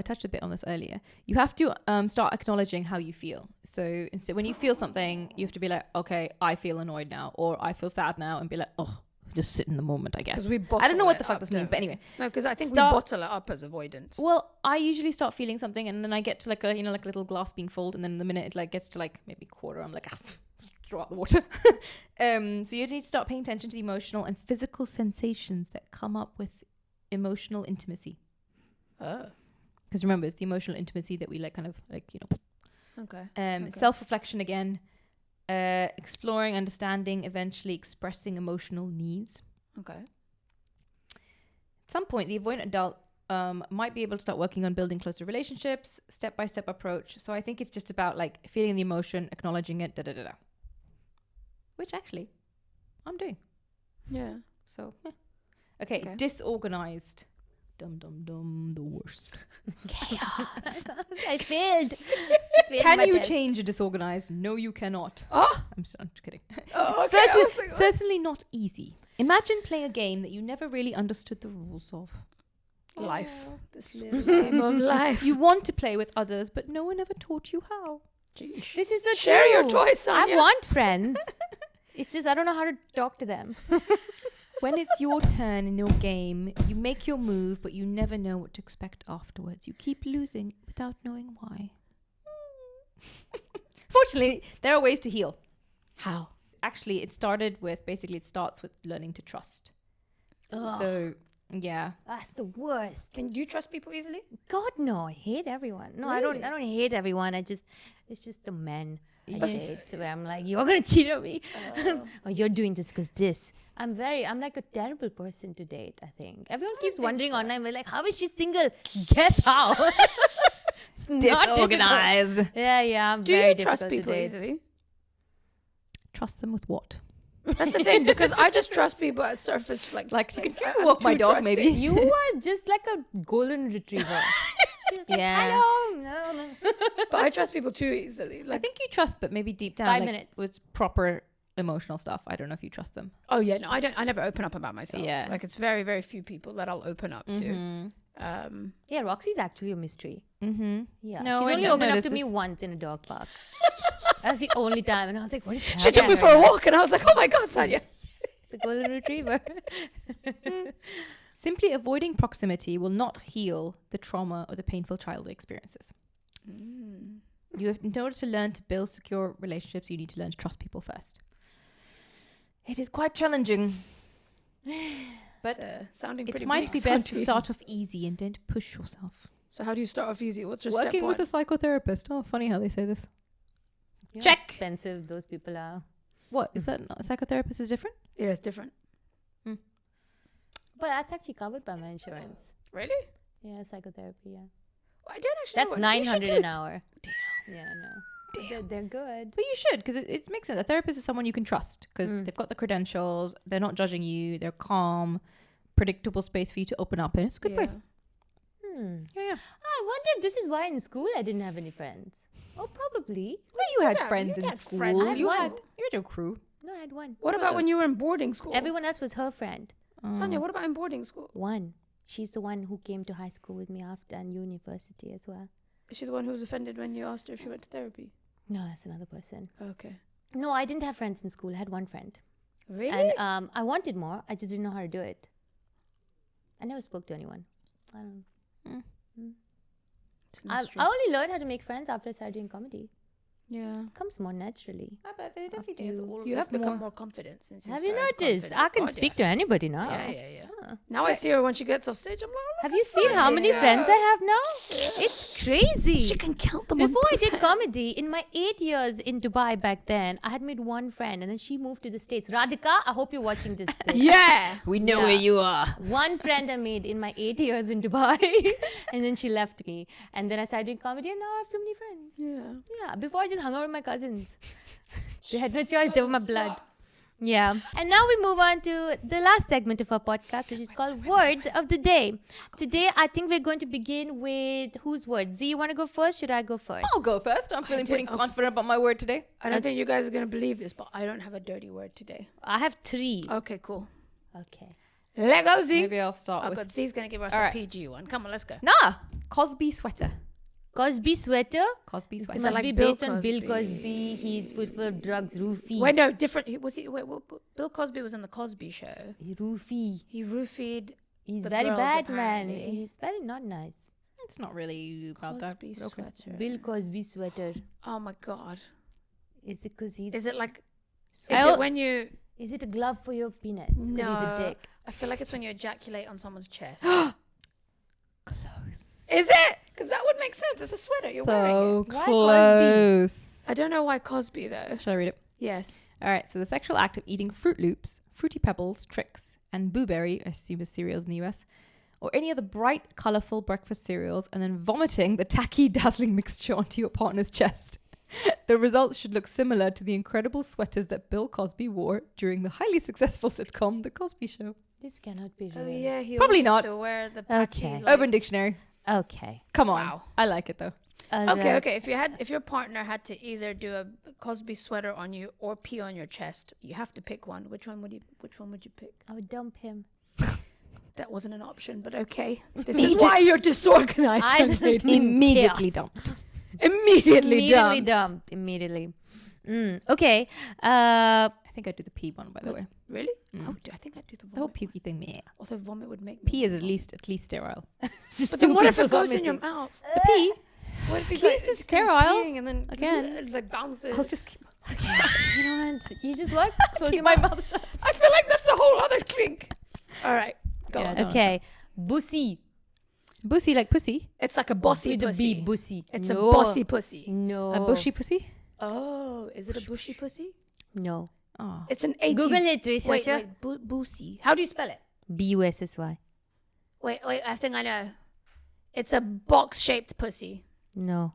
touched a bit on this earlier. You have to start acknowledging how you feel. So instead, when you feel something, you have to be like, okay, I feel annoyed now, or I feel sad now, and be like, oh, just sit in the moment, I guess. Because we bottle I don't know what it the fuck up, this means, don't but we? anyway. No, because I think Start- we bottle it up as avoidance. Well, I usually start feeling something, and then I get to like a like a little glass being full, and then the minute it like gets to like maybe quarter, I'm like, throw out the water. So you need to start paying attention to the emotional and physical sensations that come up with emotional intimacy. Oh, Because remember, it's the emotional intimacy that we like, kind of like, you know. okay. Okay. Self-reflection again, exploring, understanding, eventually expressing emotional needs. Okay. At some point, the avoidant adult might be able to start working on building closer relationships, step-by-step approach. So I think it's just about like feeling the emotion, acknowledging it, da-da-da-da. Which actually, I'm doing. Yeah. So, yeah. Okay, Okay. disorganized. Dum, the worst. Chaos. I failed. Can you change a disorganized? No, you cannot. Oh, I'm just kidding. oh okay. I was like, what? Certainly not easy. Imagine playing a game that you never really understood the rules of. Life. Oh, This little game of life. You want to play with others, but no one ever taught you how. Jeez. This is so Share true. your toys, Sonia. I want friends. It's just I don't know how to talk to them. When it's your turn in your game, you make your move, but you never know what to expect afterwards. You keep losing without knowing why. Fortunately, there are ways to heal. How? Actually, it starts with learning to trust. Ugh, So, yeah. that's the worst. Can you trust people easily? God no, I hate everyone. No, Really? I don't hate everyone. It's just the men I Yeah. hate where I'm like, you're gonna cheat on me. Oh. Or you're doing this because this. I'm like a terrible person to date, I think. Everyone keeps think wondering so. online, we're like, how is she single? Guess how? It's not difficult. Disorganized. Yeah, I'm Do very you trust difficult to people date. easily? Trust them with what? That's the thing, because I just trust people at surface. Like You can I'm walk my too dog, trusting. maybe. You are just like a golden retriever. Just like, Yeah. hello. No. But I trust people too easily. I Like, think you trust, but maybe deep down, 5 like, minutes. with proper emotional stuff. I don't know if you trust them. oh yeah, no, I don't. I never open up about myself. Yeah. Like it's very, very few people that I'll open up to. Yeah, Roxy's actually a mystery. Mm-hmm. Yeah, No, she's I only don't opened up notice to me this. once in a dog park. That's the only time, and I was like, "What is happening?" She took me for a walk, and I was like, "Oh my god, Sonia!" The golden retriever. Simply avoiding proximity will not heal the trauma or the painful childhood experiences. In order to learn to build secure relationships, you need to learn to trust people first. It is quite challenging. But It's, sounding It pretty might be bleak, best to Sonia. start off easy and don't push yourself. So how do you start off easy? What's your step Working one? with a psychotherapist. Oh, funny how they say this. You know Check. how expensive those people are. What is that? A psychotherapist is different? Yeah, it's different. But that's actually covered by my insurance. Really? Yeah, psychotherapy. Yeah, Well, I don't actually. that's know what- you should $900 do an it. hour. Yeah, no. They're good. But you should, because it makes sense. A therapist is someone you can trust because they've got the credentials. They're not judging you. They're calm, predictable space for you to open up in. It's a good way. Yeah. Yeah. I wonder if this is why in school I didn't have any friends. Oh, probably. You had Yeah, friends you in had school. friends in You school. had your crew. No, I had one. What about when you were in boarding school? Everyone else was her friend. Sonia, what about in boarding school? One. She's the one who came to high school with me after and university as well. Is she the one who was offended when you asked her if she went to therapy? No, that's another person. Okay. No, I didn't have friends in school. I had one friend. Really? And I wanted more. I just didn't know how to do it. I never spoke to anyone. I don't know. It's a I mystery. only learned how to make friends after I started doing comedy. Yeah. Comes more naturally. I bet they definitely After do. It's you- all You have it's become more confident since you Have you started noticed? confident. I can God, speak to anybody now. Yeah. Huh. Now I see her when she gets off stage. I'm like, oh, Have you seen how many friends I have now? It's crazy. she can count them Before on I both did hands. comedy, in my 8 years in Dubai back then, I had made one friend and then she moved to the States. Radhika, I hope you're watching this. Yeah. We know Yeah. where you are. One friend I made in my 8 years in Dubai and then she left me. And then I started doing comedy and now I have so many friends. Yeah. Yeah, before I just hung out with my cousins. They had no choice, they were my blood. Yeah. And now we move on to the last segment of our podcast, which is called Words of the Day. Today, I think we're going to begin with whose words? Z, you want to go first? Should I go first? I'll go first. I'm feeling did- pretty okay. confident about my word today. I don't think you guys are going to believe this, but I don't have a dirty word today. I have 3. Okay, cool. Okay. Let go, Z. Maybe I'll start Oh, with... God. Z's going to give us All a right. PG one. Come on, let's go. Nah! Cosby sweater. Cosby sweater. Cosby It sweater. must like be Bill based on Bill Cosby. Cosby. He's full of drugs. Roofie. Wait, no, different. Bill Cosby was on the Cosby Show. Roofie. He roofied. He's The very girls, bad, man. apparently. He's very not nice. It's not really about that. Cosby but okay. sweater. Bill Cosby sweater. Oh my God. Is it because he's... Is it like? Is I'll- it when you? Is it a glove for your penis? Because he's a No. dick. I feel like it's when you ejaculate on someone's chest. Close. Is it? Because that would make sense. It's a sweater. You're wearing it. Why close. I don't know why Cosby though. Shall I read it? Yes. All right. So the sexual act of eating Fruit Loops, Fruity Pebbles, Trix, and Blueberry, I assume is cereals in the US, or any other bright, colorful breakfast cereals, and then vomiting the tacky, dazzling mixture onto your partner's chest. The results should look similar to the incredible sweaters that Bill Cosby wore during the highly successful sitcom The Cosby Show. This cannot be real. Oh yeah. He Probably always used not. to wear the patchy, Okay. like- Urban Dictionary. Okay. Come on. Wow. I like it though. Okay, okay. If your partner had to either do a Cosby sweater on you or pee on your chest, you have to pick one. Which one would you pick? I would dump him. That wasn't an option, but okay. This is why you're disorganized. I young lady. Immediately Chaos. dumped. Immediately dumped. dumped. Immediately. Okay. I think I do the pee one, by the way. Really? I think I'd do the The whole vomit. pukey thing, yeah. Although vomit would make me. Pee is at least sterile. But then what if it goes in your vomiting. mouth? The pee. What if At you least like, it's sterile. peeing and then Again. it like bounces? I'll just keep You know what? You just what? Close keep your my mouth. mouth shut. I feel like that's a whole other clink. All right, go Yeah, on. no. Okay. Bussy. Bussy like pussy. It's like a bossy With the pussy. B. Bussy. It's No. a bossy pussy. No. A bushy pussy. Oh, is it a bushy pussy? No. Oh. It's an 80s. Google it, Wait, researcher. wait, boosy. How do you spell it? B-U-S-S-Y. Wait, I think I know. It's a box-shaped pussy. No.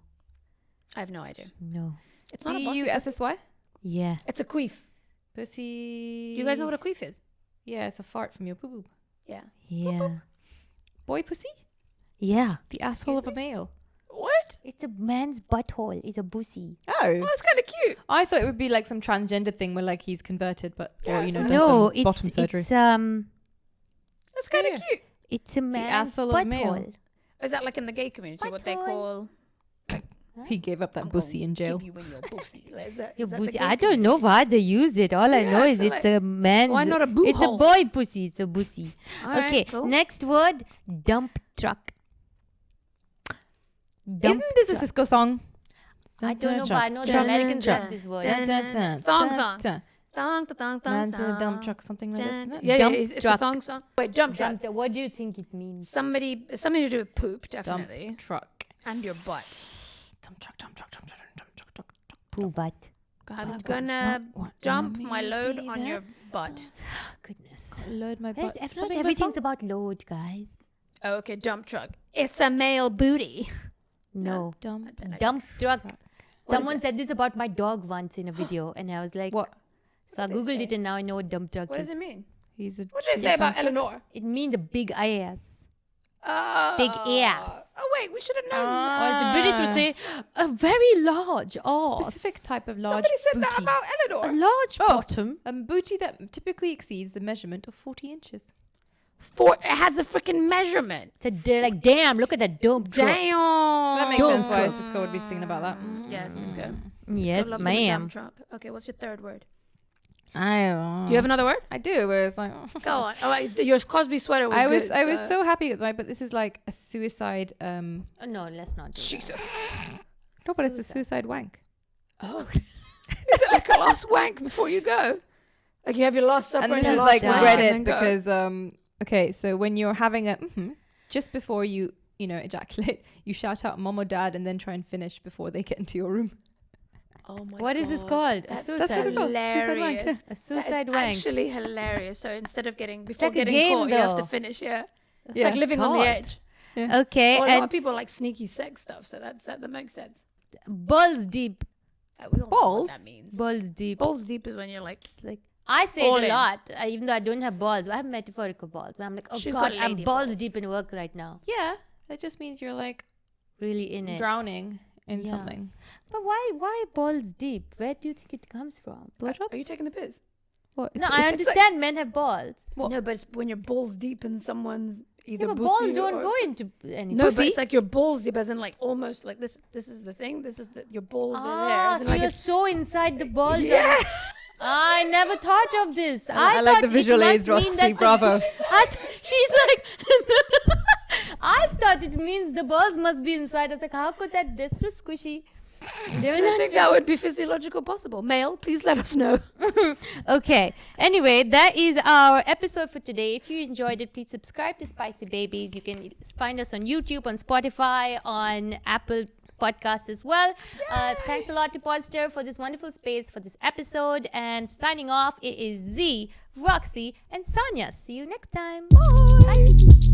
I have no idea. No. It's not a bossy pussy. Bussy. Yeah. It's a queef. Pussy. Do you guys know what a queef is? Yeah, it's a fart from your poo poo. Yeah. Yeah. Boy pussy? Yeah. The asshole of a male. What? It's a man's butthole. It's a bussy. Oh. Oh, that's kind of cute. I thought it would be like some transgender thing where like he's converted, but Yeah, or, you know, it's done No, some bottom surgery. it's That's kind of Yeah. cute. it's a man's asshole of a male. butthole. Is that like in the gay community what they Butthole. call He gave up that I'm bussy gonna in jail. Give you in your pussy. Like, is that Your the bussy. gay I don't know community? why they use it. All I Yeah, know I is feel it's like- a man's. Why not a boo It's a hole? boy pussy. It's a bussy. All right, Okay. cool. Next word. Dump truck. Dump Isn't this a truck. Cisco song? I don't know, but I know the Dun, Americans dun, love this word. dun, dun. Thong, thong. Thong, thong, thong, Man's in a dump thong. truck, something like this, isn't it? Yeah, Dump it's a truck. thong song. Wait, dump truck. Dump. What do you think it means? Something to do with poop, Dump definitely. truck. And your butt. Dump truck, dump truck, dump truck, dump truck, dump truck. Poo butt. I'm gonna dump my load on your butt. Goodness. Load my butt. Not Something everything's about load, guys. Oh, okay, dump truck. It's a male booty. No. Dump. Dump truck. What is Someone it? said this about my dog once in a video, and I was like, What? So I What googled they it, say? and now I know what dump truck What is. does it mean? He's a What did they say dump about truck. Eleanor? It means a big ass. Oh. Big ass. Oh wait, we should have known. Or as the British would say, a very large arse. Specific type of large Somebody said booty. that about A Eleanor. large bottom. A booty that typically exceeds the measurement of 40 inches. It has a freaking measurement. They're like, damn, look at that dump truck. Damn. That makes Don't sense why trust. Cisco would be singing about that. Yes, Cisco. Yes, Cisco loved the ma'am. dump truck. Okay, what's your third word? I don't Do you have another word? I do, where it's like... Go on. Oh, your Cosby sweater was good. I was so happy with mine, but this is like a suicide... Oh, no, let's not do Jesus. No, but it's a suicide wank. Oh. Is it like a last wank before you go? Like you have your last supper And this your is last like wank and Reddit then go. because... okay, so when you're having a... just before you ejaculate, you shout out mom or dad and then try and finish before they get into your room. Oh my What is this God. called? That's A suicide. hilarious. A suicide That is wank. actually hilarious. So instead of before like a getting game, caught, you have to though. finish. Yeah, it's Yeah. like living on the God. edge. Okay, Well, a lot and of people like sneaky sex stuff, so that makes sense. balls deep. We all know Balls? what that means. Balls deep. Balls deep is when you're like, I say All it a in. lot, even though I don't have balls. I have metaphorical balls. But I'm like, oh She's God, got I'm lady balls balls. deep in work right now. Yeah, that just means you're like Really in it. drowning in Yeah. something. But why balls deep? Where do you think it comes from? Blowjobs? are you taking the piss? What? No, I understand men have balls. What? No, but it's when you're balls deep in someone's either Yeah, but pussy balls don't or- go into anything. No, but Pussy? it's like your balls deep, as in like almost like this. This is the thing. This is your balls are there. Ah, As in so like you're it's- so inside the balls. Yeah. I never thought of this. I like thought the it visual must aids, mean Roxy. that- Bravo. She's like, I thought it means the balls must be inside. I was like, how could that? They're so squishy. They were I not think that would be physiological possible. Male, please let us know. Okay. Anyway, that is our episode for today. If you enjoyed it, please subscribe to Spicy Babies. You can find us on YouTube, on Spotify, on Apple Podcasts as well. Thanks a lot to Poddster for this wonderful space for this episode. And signing off, it is Z, Roxy, and Sonia. See you next time. Bye.